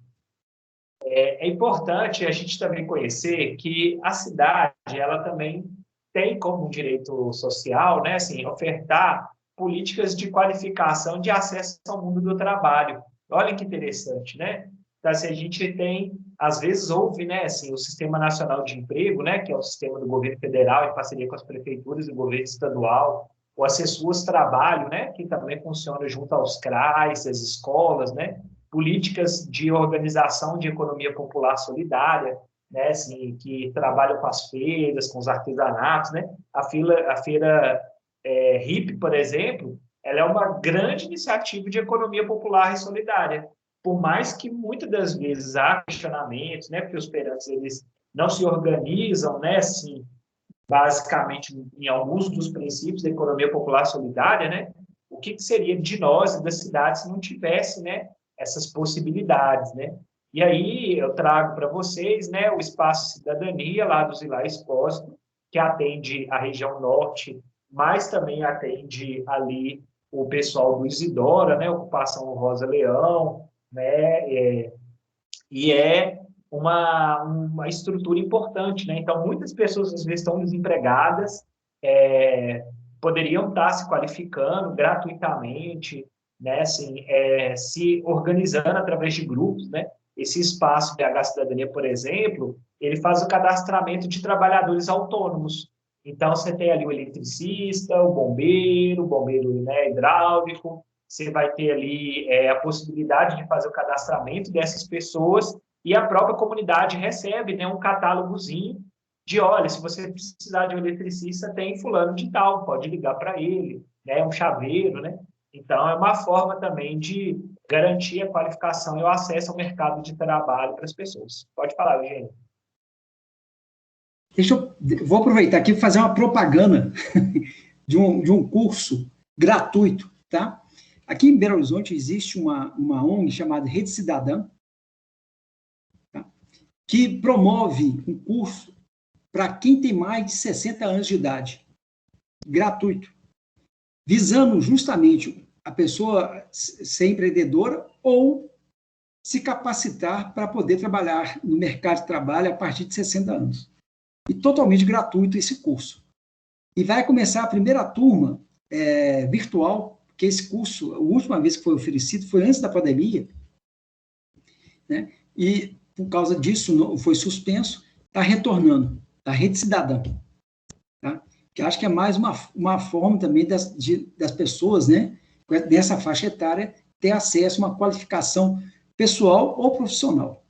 É importante a gente também conhecer que a cidade, ela também tem como um direito social, né, assim, ofertar políticas de qualificação de acesso ao mundo do trabalho. Olha que interessante, né? Então, assim, a gente tem, às vezes houve, né, assim, o Sistema Nacional de Emprego, né, que é o sistema do governo federal em parceria com as prefeituras e o governo estadual, o Acessuas Trabalho, né, que também funciona junto aos CRAs, as escolas, né, políticas de organização de economia popular solidária, né, assim, que trabalham com as feiras, com os artesanatos, né? A feira HIP, por exemplo, ela é uma grande iniciativa de economia popular e solidária. Por mais que muitas das vezes há questionamentos, né, porque os feirantes eles não se organizam, né, assim, basicamente em alguns dos princípios da economia popular solidária, né? O que seria de nós e da cidade se não tivesse, né, essas possibilidades, né? E aí eu trago para vocês, né, o Espaço Cidadania lá do Zilá Expósito, que atende a região norte, mas também atende ali o pessoal do Isidora, né, Ocupação Rosa Leão, né, e é uma estrutura importante, né? Então, muitas pessoas, às vezes, estão desempregadas, poderiam estar se qualificando gratuitamente, né? Assim, se organizando através de grupos, né? Esse espaço BH Cidadania, por exemplo, ele faz o cadastramento de trabalhadores autônomos. Então, você tem ali o eletricista, o bombeiro, né, hidráulico, você vai ter ali a possibilidade de fazer o cadastramento dessas pessoas e a própria comunidade recebe, né, um catálogozinho de, olha, se você precisar de um eletricista, tem fulano de tal, pode ligar para ele, né, um chaveiro, né? Então, é uma forma também de garantir a qualificação e o acesso ao mercado de trabalho para as pessoas. Pode falar, Eugênio. Vou aproveitar aqui para fazer uma propaganda de um curso gratuito, tá? Aqui em Belo Horizonte existe uma ONG chamada Rede Cidadã, tá? Que promove um curso para quem tem mais de 60 anos de idade, gratuito, visando justamente a pessoa ser empreendedora ou se capacitar para poder trabalhar no mercado de trabalho a partir de 60 anos. E totalmente gratuito esse curso. E vai começar a primeira turma virtual, porque esse curso, a última vez que foi oferecido foi antes da pandemia, né? E por causa disso foi suspenso, está retornando, da Rede Cidadã. Tá? Que acho que é mais uma forma também das pessoas, né, dessa faixa etária, ter acesso a uma qualificação pessoal ou profissional.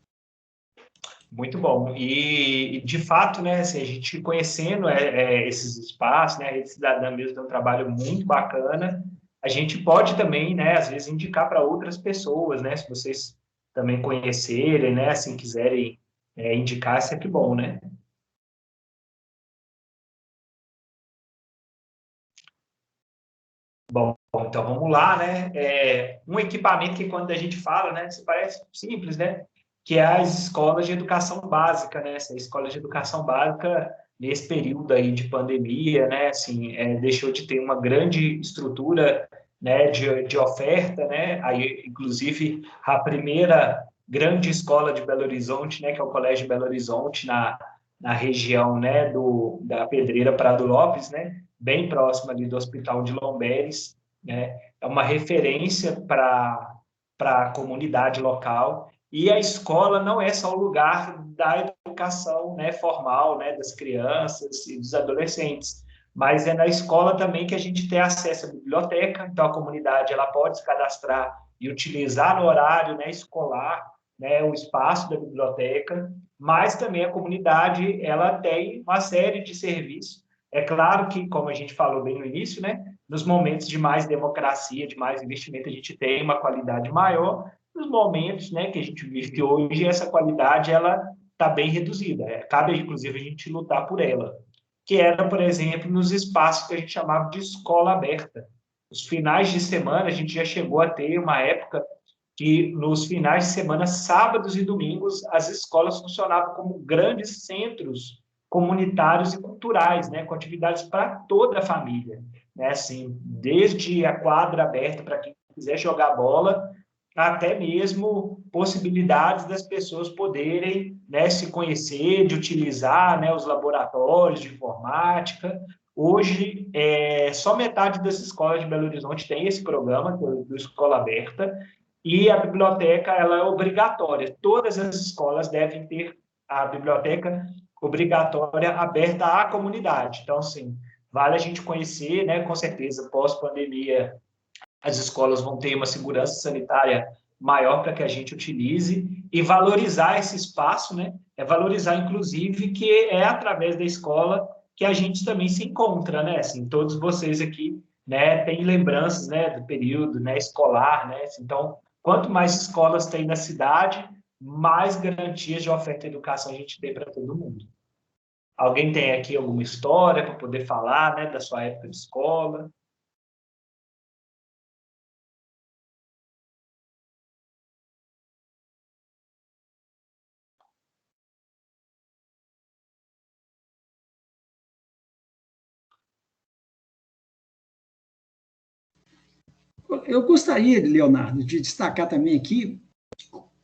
Muito bom. E de fato, né, assim, a gente conhecendo esses espaços, né, a Rede Cidadã mesmo tem um trabalho muito bacana, a gente pode também, né, às vezes indicar para outras pessoas, né, se vocês também conhecerem, né, assim, quiserem indicar, é sempre bom, né? Bom, então vamos lá, né? Um equipamento que quando a gente fala, né, isso parece simples, né? Que é as escolas de educação básica, né? Essa escola de educação básica nesse período aí de pandemia, né? Assim, deixou de ter uma grande estrutura, né, de oferta, né? Aí, inclusive, a primeira grande escola de Belo Horizonte, né, que é o Colégio Belo Horizonte na região, né, da Pedreira Prado Lopes, né? Bem próximo ali do Hospital de Lomberes, né? É uma referência para a comunidade local. E a escola não é só o lugar da educação, né, formal, né, das crianças e dos adolescentes, mas é na escola também que a gente tem acesso à biblioteca, então a comunidade ela pode se cadastrar e utilizar no horário, né, escolar né, o espaço da biblioteca, mas também a comunidade ela tem uma série de serviços. É claro que, como a gente falou bem no início, né, nos momentos de mais democracia, de mais investimento, a gente tem uma qualidade maior. Nos momentos, né, que a gente vive hoje, essa qualidade ela está bem reduzida. Cabe, inclusive, a gente lutar por ela. Que era, por exemplo, nos espaços que a gente chamava de escola aberta. Os finais de semana, a gente já chegou a ter uma época que nos finais de semana, sábados e domingos, as escolas funcionavam como grandes centros comunitários e culturais, né, com atividades para toda a família, né, assim, desde a quadra aberta para quem quiser jogar bola, até mesmo possibilidades das pessoas poderem, né, se conhecer, de utilizar, né, os laboratórios de informática. Hoje, só metade das escolas de Belo Horizonte tem esse programa, do Escola Aberta, e a biblioteca ela é obrigatória. Todas as escolas devem ter a biblioteca obrigatória aberta à comunidade. Então, assim, vale a gente conhecer, né? Com certeza, pós-pandemia, as escolas vão ter uma segurança sanitária maior para que a gente utilize e valorizar esse espaço, né? É valorizar, inclusive, que é através da escola que a gente também se encontra, né? Assim, todos vocês aqui, né, têm lembranças, né, do período, né, escolar, né? Então, quanto mais escolas tem na cidade, mais garantias de oferta de educação a gente tem para todo mundo. Alguém tem aqui alguma história para poder falar, né, da sua época de escola? Eu gostaria, Leonardo, de destacar também aqui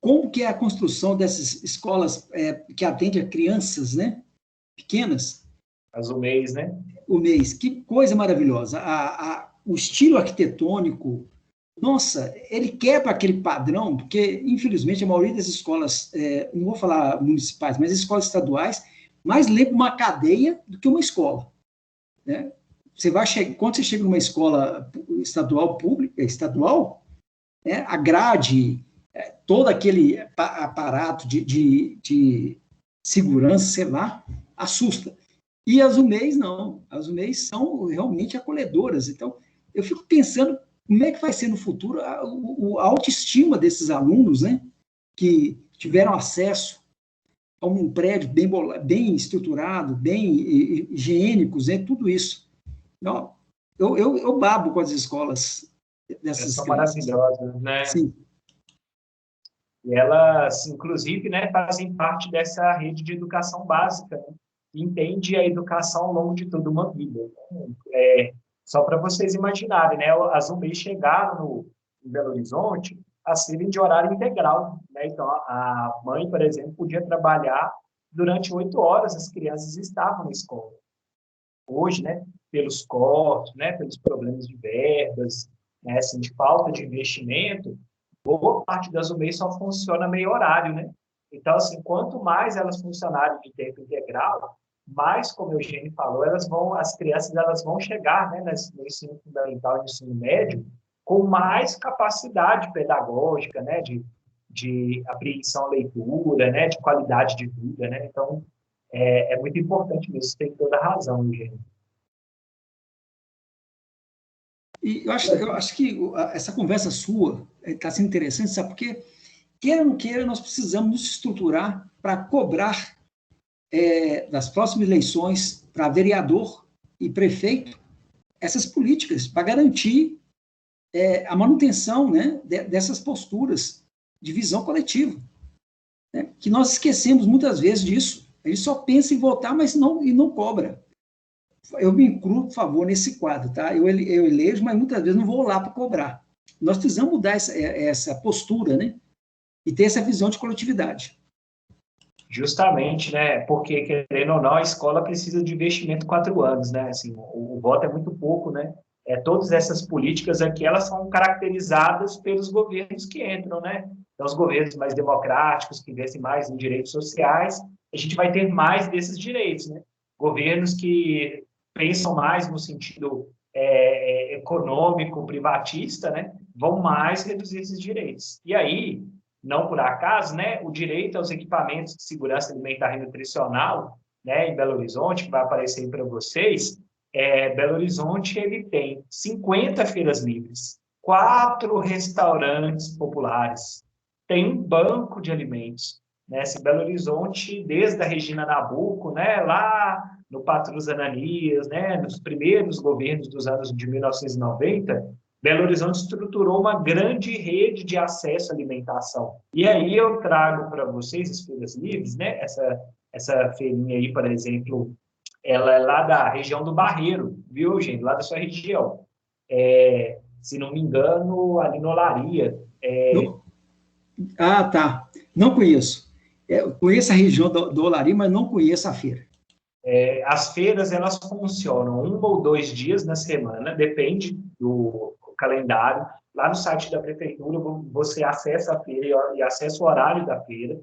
como que é a construção dessas escolas que atendem a crianças, né, pequenas. As UMEIs, né? O mês, que coisa maravilhosa. O estilo arquitetônico, nossa, ele quebra aquele padrão, porque, infelizmente, a maioria das escolas, não vou falar municipais, mas escolas estaduais, mais lembra uma cadeia do que uma escola, né? Quando você chega numa escola estadual pública, estadual, né, a grade, todo aquele aparato de segurança, sei lá, assusta. E as UMEIs não, as UMEIs são realmente acolhedoras. Então, eu fico pensando como é que vai ser no futuro a autoestima desses alunos, né, que tiveram acesso a um prédio bem estruturado, bem higiênicos, né, tudo isso. Não, eu babo com as escolas dessas São crianças. maravilhosas, né? Sim. E elas, inclusive, né, fazem parte dessa rede de educação básica, né? Entende a educação ao longo de toda uma vida. Só para vocês imaginarem, né, as UMEIs chegaram em Belo Horizonte a serem de horário integral, né? Então, a mãe, por exemplo, podia trabalhar durante 8 horas, as crianças estavam na escola. Hoje, né, pelos cortes, né, pelos problemas de verbas, né, assim, de falta de investimento, boa parte das UMEIs só funciona meio horário, né? Então, assim, quanto mais elas funcionarem de tempo integral, mais, como o Eugênio falou, as crianças elas vão chegar, né, no ensino fundamental e no ensino médio com mais capacidade pedagógica, né, de apreensão leitura, né, de qualidade de vida, né? Então, é muito importante mesmo, você tem toda a razão, Eugênio. E eu acho que essa conversa sua está sendo interessante, sabe? Porque, queira ou não queira, nós precisamos nos estruturar para cobrar das próximas eleições para vereador e prefeito essas políticas, para garantir a manutenção, né, dessas posturas de visão coletiva. Né? Que nós esquecemos muitas vezes disso. A gente só pensa em votar, mas não cobra. Eu me incluo, por favor, nesse quadro, tá? Eu elejo, mas muitas vezes não vou lá para cobrar. Nós precisamos mudar essa postura, né? E ter essa visão de coletividade. Justamente, né? Porque, querendo ou não, a escola precisa de investimento 4 anos, né? Assim, o voto é muito pouco, né? Todas essas políticas aqui, elas são caracterizadas pelos governos que entram, né? Então, os governos mais democráticos, que investem mais em direitos sociais, a gente vai ter mais desses direitos, né? Governos que pensam mais no sentido econômico, privatista, né? Vão mais reduzir esses direitos. E aí, não por acaso, né, o direito aos equipamentos de segurança alimentar e nutricional, né, em Belo Horizonte, que vai aparecer aí para vocês, Belo Horizonte ele tem 50 feiras livres, 4 restaurantes populares, tem um banco de alimentos, né? Esse Belo Horizonte, desde a Regina Nabuco, né, lá no Patrus Ananias, né, nos primeiros governos dos anos de 1990, Belo Horizonte estruturou uma grande rede de acesso à alimentação. E aí eu trago para vocês as feiras livres, né? Essa feirinha aí, por exemplo, ela é lá da região do Barreiro, viu, gente? Lá da sua região. Se não me engano, ali no Olaria. Ah, tá. Não conheço. Eu conheço a região do Olaria, mas não conheço a feira. As feiras, elas funcionam 1 ou 2 dias na semana, depende do calendário. Lá no site da prefeitura, você acessa a feira e acessa o horário da feira.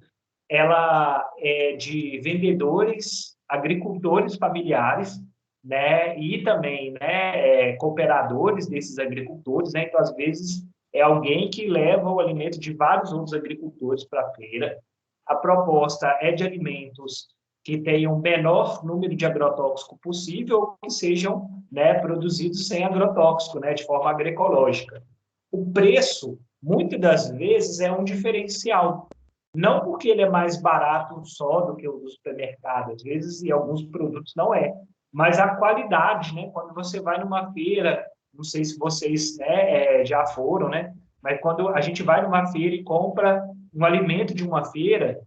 Ela é de vendedores, agricultores familiares, né, e também, né, cooperadores desses agricultores, né, então, às vezes, é alguém que leva o alimento de vários outros agricultores para a feira. A proposta é de alimentos que tenham o menor número de agrotóxico possível, que sejam, né, produzidos sem agrotóxico, né, de forma agroecológica. O preço, muitas das vezes, é um diferencial. Não porque ele é mais barato só do que o do supermercado, às vezes, e alguns produtos não é, mas a qualidade, né? Quando você vai numa feira, não sei se vocês, né, já foram, né? Mas quando a gente vai numa feira e compra um alimento de uma feira,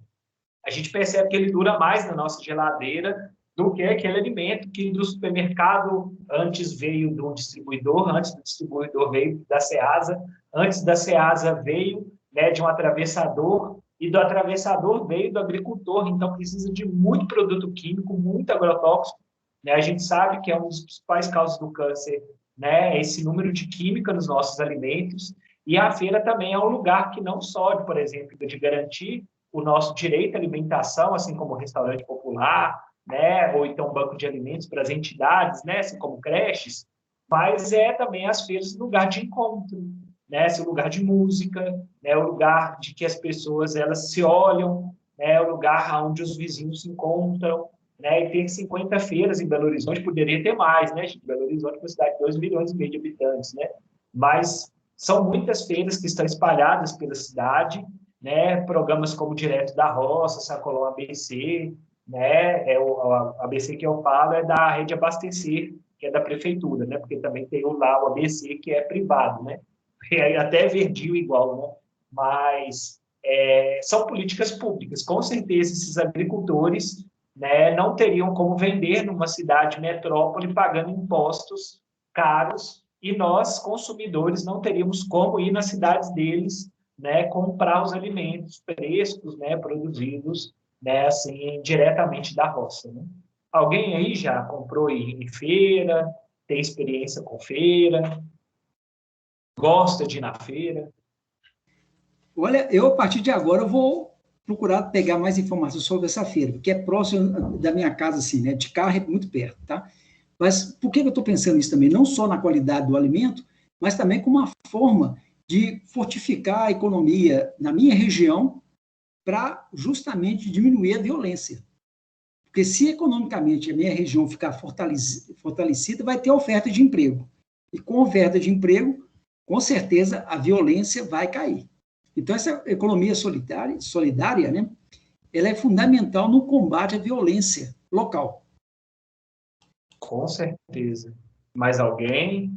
a gente percebe que ele dura mais na nossa geladeira do que aquele alimento que do supermercado antes veio de um distribuidor, antes do distribuidor veio da Ceasa, antes da Ceasa veio, né, de um atravessador, e do atravessador veio do agricultor, então precisa de muito produto químico, muito agrotóxico, né? A gente sabe que é uma das principais causas do câncer, né, esse número de química nos nossos alimentos, e a feira também é um lugar que não só, por exemplo, de garantir o nosso direito à alimentação, assim como o restaurante popular, né, ou então banco de alimentos para as entidades, né, assim como creches, mas também as feiras lugar de encontro, né, esse lugar de música, né, o lugar de que as pessoas elas se olham, né, o lugar onde os vizinhos se encontram, né, e ter 50 feiras em Belo Horizonte, poderia ter mais, né, Belo Horizonte é uma cidade de 2,5 milhões de habitantes, né, mas são muitas feiras que estão espalhadas pela cidade, né, programas como Direto da Roça, Sacolão ABC, né, o ABC que eu falo é da Rede Abastecer, que é da prefeitura, né, porque também tem lá o ABC que é privado, né, e aí até Verdil igual, né, mas são políticas públicas. Com certeza esses agricultores, né, não teriam como vender numa cidade metrópole pagando impostos caros e nós, consumidores, não teríamos como ir nas cidades deles, né, comprar os alimentos frescos, né, produzidos, né, assim, diretamente da roça, né? Alguém aí já comprou em feira, tem experiência com feira, gosta de ir na feira? Olha, eu, a partir de agora, eu vou procurar pegar mais informações sobre essa feira, porque é próximo da minha casa, assim, né? De carro é muito perto, tá? Mas por que eu estou pensando nisso também? Não só na qualidade do alimento, mas também como uma forma de fortificar a economia na minha região para justamente diminuir a violência. Porque se economicamente a minha região ficar fortalecida, vai ter oferta de emprego. E com oferta de emprego, com certeza a violência vai cair. Então, essa economia solidária, né, ela é fundamental no combate à violência local. Com certeza. Mais alguém?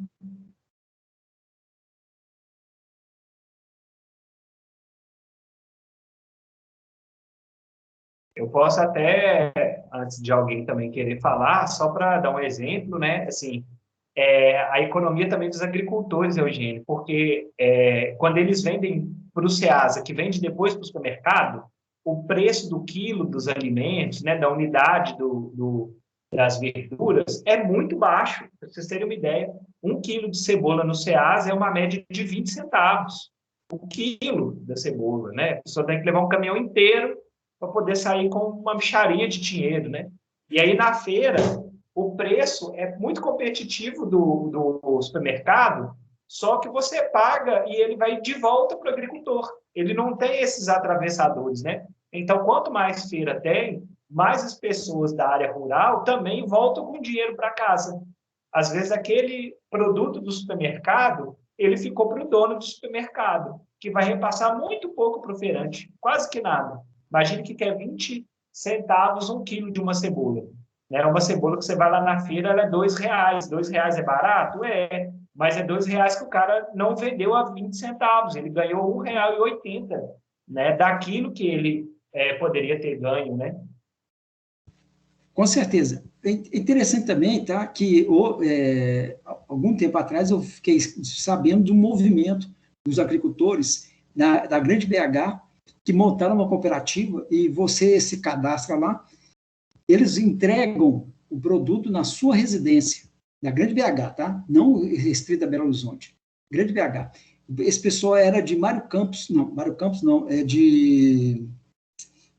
Eu posso até, antes de alguém também querer falar, só para dar um exemplo, né? Assim, a economia também dos agricultores, Eugênio, porque quando eles vendem para o Ceasa, que vende depois para o supermercado, o preço do quilo dos alimentos, né, da unidade das verduras, é muito baixo. Para vocês terem uma ideia, 1 quilo de cebola no Ceasa é uma média de 20 centavos. O quilo da cebola, né? A pessoa tem que levar um caminhão inteiro para poder sair com uma mixaria de dinheiro, né? E aí, na feira, o preço é muito competitivo do supermercado, só que você paga e ele vai de volta para o agricultor. ele não tem esses atravessadores, né? Então, quanto mais feira tem, mais as pessoas da área rural também voltam com dinheiro para casa. Às vezes, aquele produto do supermercado, ele ficou para o dono do supermercado, que vai repassar muito pouco para o feirante, quase que nada. Imagine que quer 20 centavos um quilo de uma cebola. Né? Uma cebola que você vai lá na feira, ela é R$2. R$2 é barato? É. Mas é R$2 que o cara não vendeu a 20 centavos. Ele ganhou R$1,80, né? Daquilo que ele poderia ter ganho, né? Com certeza. É interessante também, tá, que algum tempo atrás eu fiquei sabendo de um movimento dos agricultores da Grande BH, que montaram uma cooperativa e você se cadastra lá, eles entregam o produto na sua residência, da Grande BH, tá? Não restrita a Belo Horizonte, Grande BH. Esse pessoal era de Mário Campos não, é de...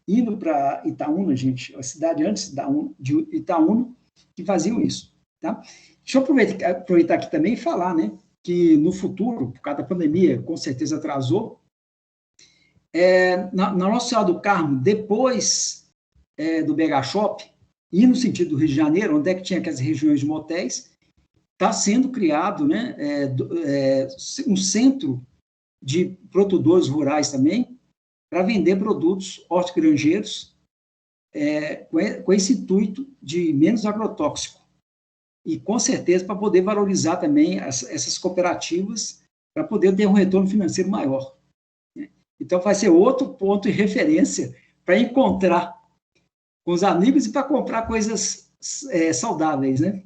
indo para Itaúna, gente, a cidade antes de Itaúna, que faziam isso, tá? Deixa eu aproveitar aqui também e falar, né, que no futuro, por causa da pandemia, com certeza atrasou, na Nossa Senhora do Carmo, depois do BH Shop, e no sentido do Rio de Janeiro, onde é que tinha aquelas regiões de motéis, está sendo criado, né, um centro de produtores rurais também, para vender produtos hortigranjeiros com esse intuito de menos agrotóxico. E, com certeza, para poder valorizar também essas cooperativas, para poder ter um retorno financeiro maior. Então, vai ser outro ponto de referência para encontrar com os amigos e para comprar coisas saudáveis, né?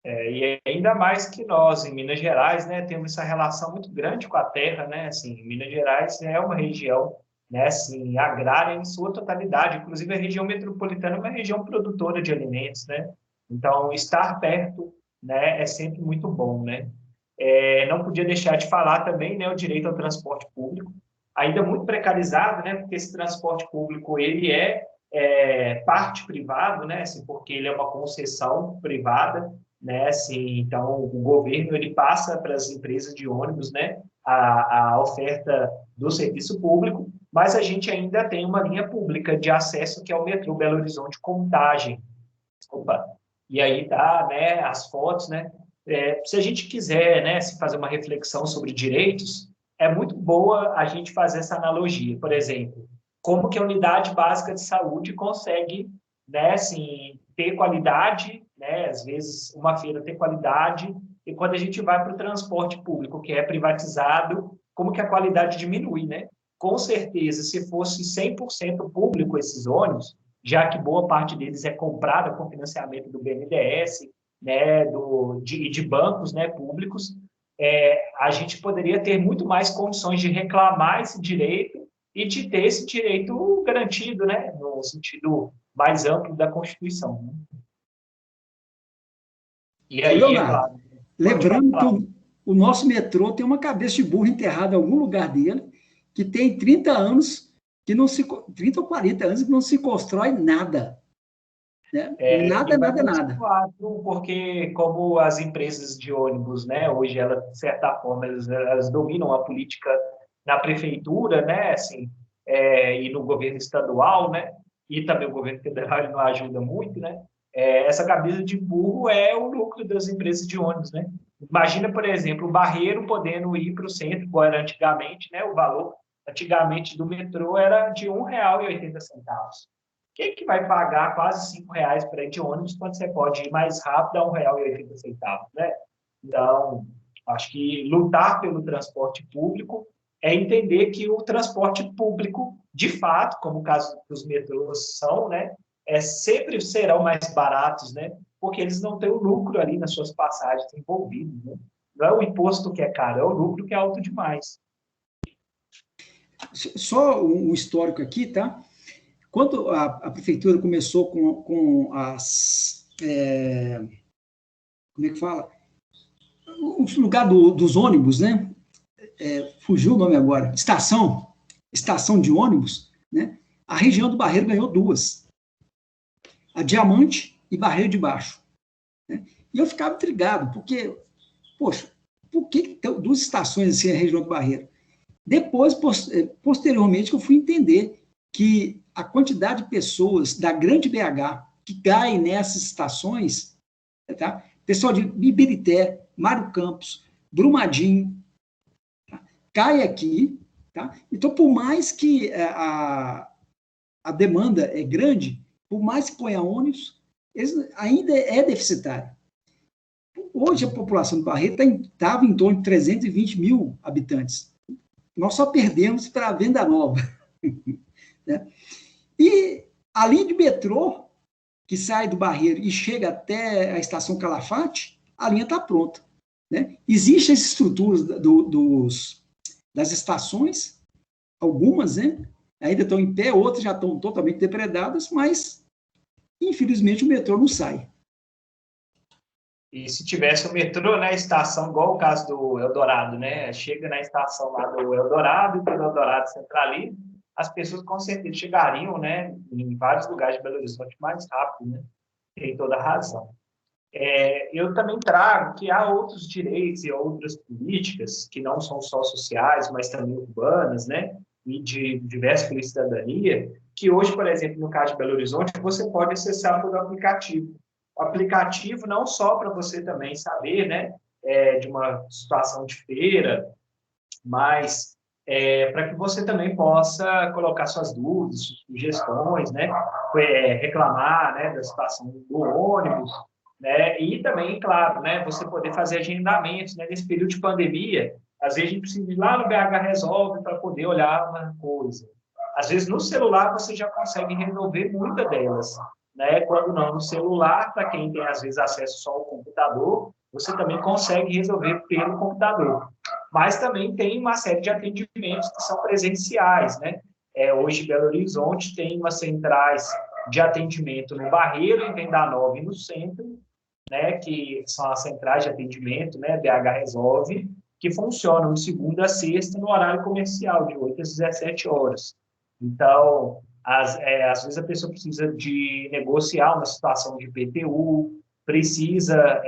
E ainda mais que nós, em Minas Gerais, né, temos essa relação muito grande com a terra, né? Assim, Minas Gerais é uma região, né, assim, agrária em sua totalidade, inclusive a região metropolitana é uma região produtora de alimentos, né? Então, estar perto, né, é sempre muito bom, né? Não podia deixar de falar também, né, o direito ao transporte público, ainda muito precarizado, né, porque esse transporte público ele é parte privado, né, assim, porque ele é uma concessão privada, né, assim, então o governo ele passa para as empresas de ônibus, né, a oferta do serviço público, mas a gente ainda tem uma linha pública de acesso que é o metrô Belo Horizonte Contagem. Opa. E aí tá, né, as fotos, né? Se a gente quiser, né, se fazer uma reflexão sobre direitos, é muito boa a gente fazer essa analogia. Por exemplo, como que a unidade básica de saúde consegue, né, assim, ter qualidade, né? Às vezes uma feira tem qualidade e quando a gente vai para o transporte público, que é privatizado, como que a qualidade diminui, né? Com certeza, se fosse 100% público esses ônibus, já que boa parte deles é comprada com financiamento do BNDES, né, de bancos, né, públicos, a gente poderia ter muito mais condições de reclamar esse direito e de ter esse direito garantido, né, no sentido mais amplo da Constituição. Né? E aí, Leonardo, lembrando que o nosso metrô tem uma cabeça de burro enterrada em algum lugar dele, que tem 30 anos, 30 ou 40 anos que não se constrói nada. Né? Nada. Porque como as empresas de ônibus, né, hoje, elas, de certa forma, elas dominam a política na prefeitura, né, assim, e no governo estadual, né, e também o governo federal ele não ajuda muito, né, essa cabeça de burro é o lucro das empresas de ônibus, né. Imagina, por exemplo, o Barreiro podendo ir para o centro, como era antigamente, né, o valor antigamente do metrô era de R$1,80. Quem que vai pagar quase R$5 para ir de ônibus quando você pode ir mais rápido a R$1,80, né? Então, acho que lutar pelo transporte público é entender que o transporte público, de fato, como o caso dos metrôs são, né, sempre serão mais baratos, né? Porque eles não têm o lucro ali nas suas passagens envolvidos, né? Não é o imposto que é caro, é o lucro que é alto demais. Só um histórico aqui, tá? Quando a prefeitura começou com as... como é que fala? O lugar dos ônibus, né? Fugiu o nome agora. Estação de ônibus, né? A região do Barreiro ganhou 2. A Diamante e Barreiro de Baixo. Né? E eu ficava intrigado, porque, poxa, por que 2 estações assim na região do Barreiro? Depois, posteriormente, que eu fui entender que a quantidade de pessoas da grande BH que caem nessas estações, tá? Pessoal de Ibirité, Mário Campos, Brumadinho, tá? Cai aqui, tá? Então, por mais que a demanda é grande, por mais que ponha ônibus, ainda é deficitário. Hoje, a população do Barreto estava em torno de 320 mil habitantes. Nós só perdemos para a Venda Nova. Né? E a linha de metrô, que sai do Barreiro e chega até a estação Calafate, a linha está pronta. Né? Existem as estruturas das estações, algumas, né? Ainda estão em pé, outras já estão totalmente depredadas, mas, infelizmente, o metrô não sai. E se tivesse o metrô na estação, igual o caso do Eldorado, né? Chega na estação lá do Eldorado, e do Eldorado centraliza, as pessoas com certeza chegariam, né, em vários lugares de Belo Horizonte mais rápido, né? Tem toda a razão. Eu também trago que há outros direitos e outras políticas que não são só sociais, mas também urbanas, né? E de diversas políticas de cidadania, que hoje, por exemplo, no caso de Belo Horizonte, você pode acessar por aplicativo. O aplicativo não só para você também saber, né, de uma situação de feira, mas para que você também possa colocar suas dúvidas, suas sugestões, né, reclamar, né, da situação do ônibus, né, e também, claro, né, você poder fazer agendamentos, né, nesse período de pandemia. Às vezes a gente precisa ir lá no BH Resolve para poder olhar uma coisa. Às vezes no celular você já consegue resolver muitas delas, né? Quando não no celular, para quem tem às vezes acesso só ao computador, você também consegue resolver pelo computador. Mas também tem uma série de atendimentos que são presenciais, né? Hoje, Belo Horizonte tem umas centrais de atendimento no Barreiro, em Venda Nova e no centro, né? Que são as centrais de atendimento, né? BH Resolve, que funcionam de segunda a sexta no horário comercial, de 8 às 17 horas. Então, às vezes a pessoa precisa de negociar uma situação de IPTU, precisa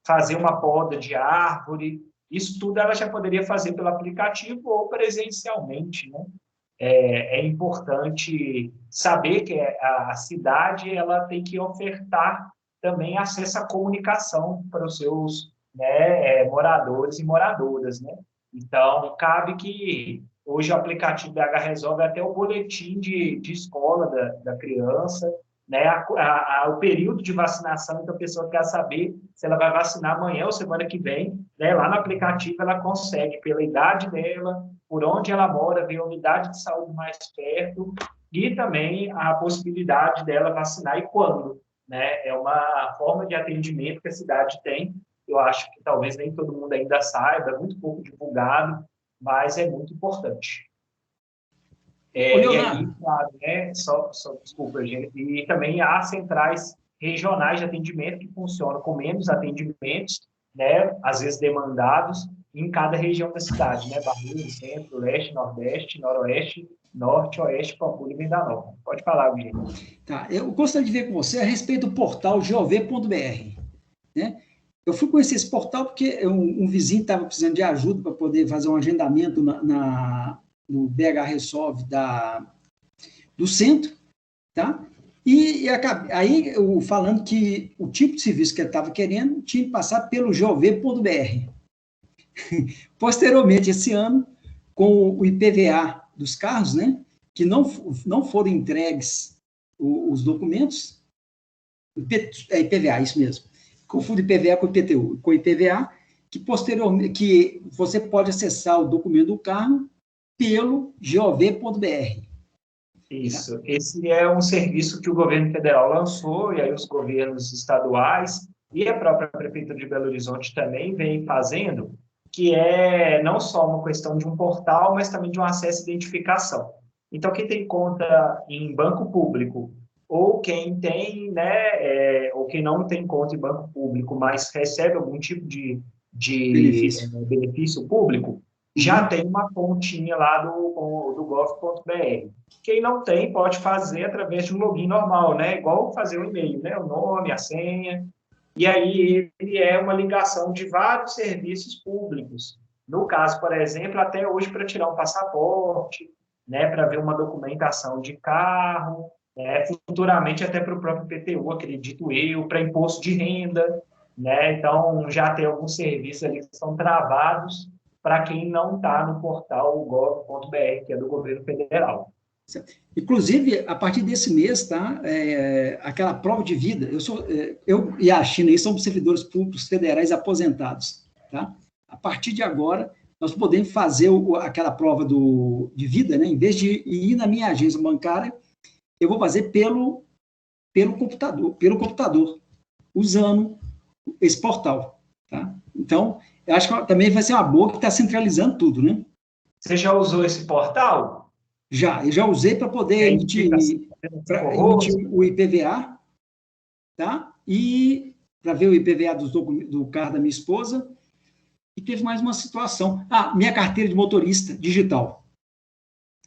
fazer uma poda de árvore, isso tudo ela já poderia fazer pelo aplicativo ou presencialmente, né? É importante saber que a cidade ela tem que ofertar também acesso à comunicação para os seus, né, moradores e moradoras, né? Então, cabe que hoje o aplicativo BH Resolve até o boletim de escola da criança, né? O período de vacinação, então a pessoa quer saber se ela vai vacinar amanhã ou semana que vem, né? Lá no aplicativo ela consegue, pela idade dela, por onde ela mora, ver a unidade de saúde mais perto e também a possibilidade dela vacinar e quando, né? É uma forma de atendimento que a cidade tem. Eu acho que talvez nem todo mundo ainda saiba, é muito pouco divulgado, mas é muito importante. E aí, claro, né, desculpa, gente, e também há centrais regionais de atendimento que funcionam com menos atendimentos, né, às vezes demandados, em cada região da cidade, né, Barreiro, Centro, Leste, Nordeste, Noroeste, Norte, Oeste, Pampulha e Venda Nova. Pode falar, gente. Tá, eu gostaria de ver com você a respeito do portal gov.br, né? Eu fui conhecer esse portal porque um vizinho estava precisando de ajuda para poder fazer um agendamento no BH Resolve do centro, tá? E aí eu falando que o tipo de serviço que ele estava querendo tinha que passar pelo gov.br. Posteriormente, esse ano, com o IPVA dos carros, né, que não foram entregues os documentos, IPVA, isso mesmo, confunde IPVA com IPTU, com IPVA, que posteriormente, que você pode acessar o documento do carro pelo gov.br. Isso, esse é um serviço que o governo federal lançou, e aí os governos estaduais e a própria Prefeitura de Belo Horizonte também vem fazendo, que é não só uma questão de um portal, mas também de um acesso e identificação. Então, quem tem conta em banco público, ou quem tem, né, ou quem não tem conta em banco público, mas recebe algum tipo de benefício público, já tem uma pontinha lá do gov.br. Quem não tem, pode fazer através de um login normal, né? Igual fazer um e-mail, né? O nome, a senha. E aí ele é uma ligação de vários serviços públicos, No caso, por exemplo, até hoje para tirar um passaporte, né, para ver uma documentação de carro, né, futuramente até para o próprio IPTU, acredito eu, para imposto de renda, né? Então, já tem alguns serviços ali que são travados para quem não está no portal gov.br, que é do governo federal. Inclusive, a partir desse mês, tá? Aquela prova de vida, eu e a China somos servidores públicos federais aposentados, tá? A partir de agora, nós podemos fazer aquela prova de vida, né? Em vez de ir na minha agência bancária, eu vou fazer pelo computador, usando esse portal, tá? Então, eu acho que também vai ser uma boa que está centralizando tudo, né? Você já usou esse portal? Eu já usei para poder emitir o IPVA, tá? E para ver o IPVA do carro da minha esposa. E teve mais uma situação. Minha carteira de motorista digital.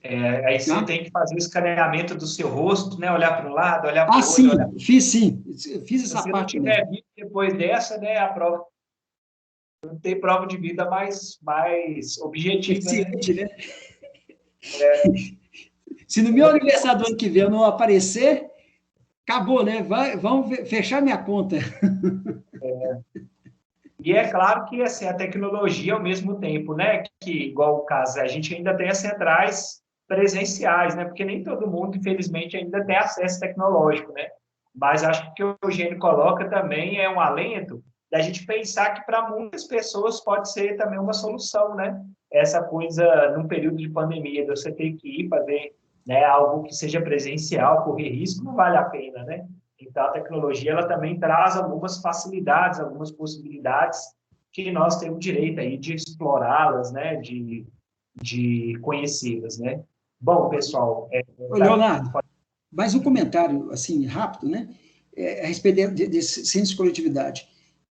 Aí você tem que fazer o escaneamento do seu rosto, né? Olhar para um lado, olhar para o outro. Sim, fiz sim. Fiz essa parte. Se não tiver vida depois dessa, né? A prova. Não tem prova de vida mais objetiva. Né? Se no meu aniversário do ano que vem eu não aparecer, acabou, né? Vamos fechar minha conta. E é claro que assim, a tecnologia, ao mesmo tempo, né? Que, igual o caso, a gente ainda tem as centrais presenciais, né? Porque nem todo mundo, infelizmente, ainda tem acesso tecnológico, né? Mas acho que o que o Eugênio coloca também é um alento da gente pensar que para muitas pessoas pode ser também uma solução, né? Essa coisa, num período de pandemia, de você ter que ir fazer, né, algo que seja presencial, correr risco, não vale a pena, né? Então, a tecnologia ela também traz algumas facilidades, algumas possibilidades que nós temos direito aí de explorá-las, né? De conhecê-las, né? Bom, pessoal... Leonardo, mais um comentário, assim, rápido, né? A respeito desse senso de coletividade.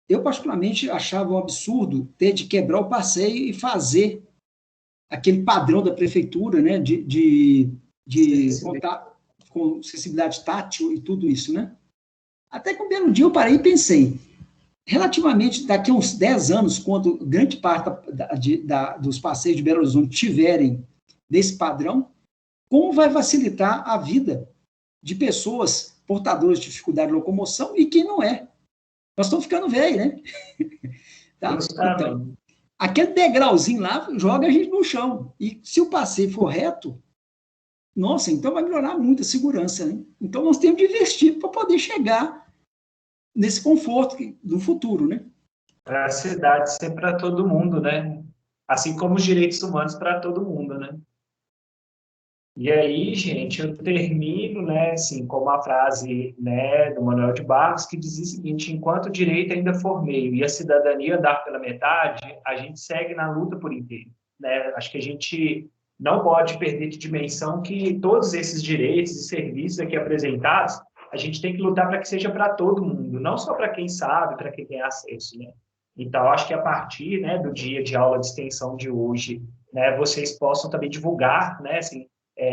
Eu, particularmente, achava um absurdo ter de quebrar o passeio e fazer aquele padrão da prefeitura, né? De contar com acessibilidade tátil e tudo isso, né? Até que um belo dia eu parei e pensei, relativamente daqui a uns 10 anos, quando grande parte dos passeios de Belo Horizonte tiverem nesse padrão, como vai facilitar a vida de pessoas portadoras de dificuldade de locomoção e quem não é. Nós estamos ficando velhos, né? Tá? Então, aquele degrauzinho lá joga a gente no chão. E se o passeio for reto, nossa, então vai melhorar muito a segurança, né? Então nós temos de investir para poder chegar nesse conforto do futuro, né? Para a cidade ser para todo mundo, né? Assim como os direitos humanos para todo mundo, né? E aí, gente, eu termino, né, assim, com uma frase, né, do Manuel de Barros, que diz o seguinte: enquanto o direito ainda for meio e a cidadania andar pela metade, a gente segue na luta por inteiro, né? Acho que a gente não pode perder de dimensão que todos esses direitos e serviços aqui apresentados, a gente tem que lutar para que seja para todo mundo, não só para quem sabe, para quem tem acesso, né? Então, acho que a partir, né, do dia de aula de extensão de hoje, né, vocês possam também divulgar, né, assim,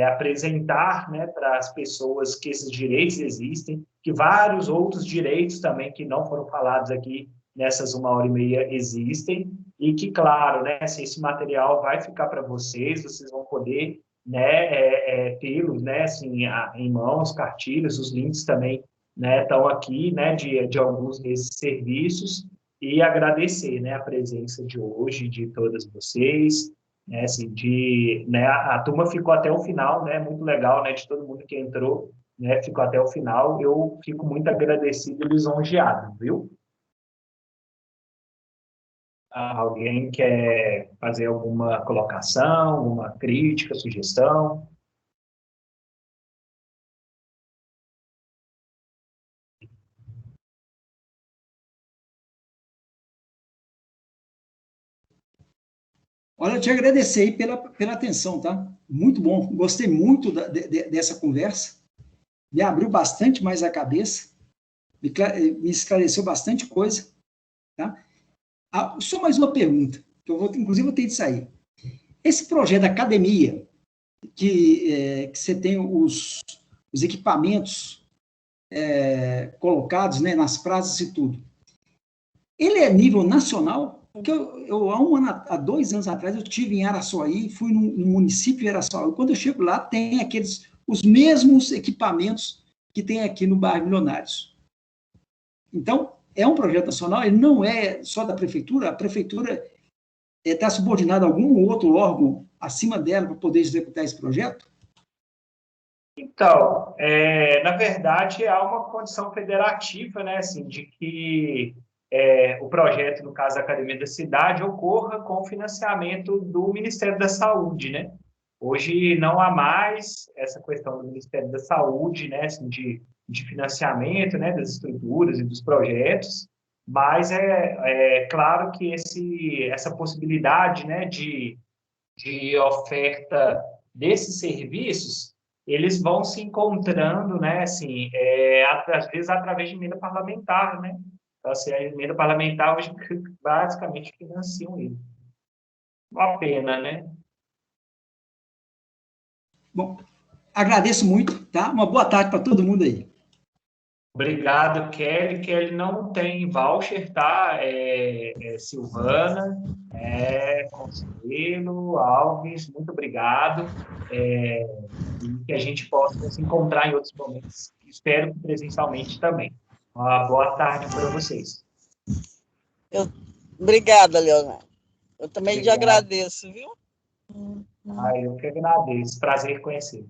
apresentar, né, para as pessoas que esses direitos existem, que vários outros direitos também que não foram falados aqui nessas 1h30 existem, e que, claro, né, assim, esse material vai ficar para vocês vão poder, né, tê-los, né, assim, em mãos, cartilhas, os links também, né, estão aqui, né, de alguns desses serviços, e agradecer, né, a presença de hoje de todas vocês, né, assim, né, a turma ficou até o final, né, muito legal, né, de todo mundo que entrou, né, ficou até o final, eu fico muito agradecido e lisonjeado, viu? Alguém quer fazer alguma colocação, alguma crítica, sugestão? Olha, eu te agradecer aí pela atenção, tá? Muito bom, gostei muito dessa conversa, me abriu bastante mais a cabeça, me esclareceu bastante coisa, tá? Só mais uma pergunta, que inclusive, vou ter de sair. Esse projeto da academia, que você tem os equipamentos colocados, né, nas praças e tudo, ele é nível nacional? Porque há 2 anos atrás, eu estive em Araçuaí, fui no município de Araçuaí. Quando eu chego lá, tem os mesmos equipamentos que tem aqui no bairro Milionários. Então, é um projeto nacional, ele não é só da prefeitura, a prefeitura está subordinada a algum outro órgão acima dela para poder executar esse projeto? Então, na verdade, há uma condição federativa, né, assim, de que o projeto, no caso da Academia da Cidade, ocorra com o financiamento do Ministério da Saúde, né? Hoje não há mais essa questão do Ministério da Saúde, né, assim, de financiamento, né, das estruturas e dos projetos, mas é claro que essa possibilidade, né, de oferta desses serviços, eles vão se encontrando, né, assim, às vezes através de emenda parlamentar, né? Então, assim, a emenda parlamentar hoje basicamente financiam isso. Uma pena, né? Bom, agradeço muito, tá? Uma boa tarde para todo mundo aí. Obrigado, Kelly. Kelly não tem voucher, tá? Silvana, Consuelo, Alves, muito obrigado. E que a gente possa se encontrar em outros momentos. Espero que presencialmente também. Uma boa tarde para vocês. Obrigada, Leonardo. Eu também Obrigado. te agradeço, viu? Eu que agradeço. Prazer em conhecer.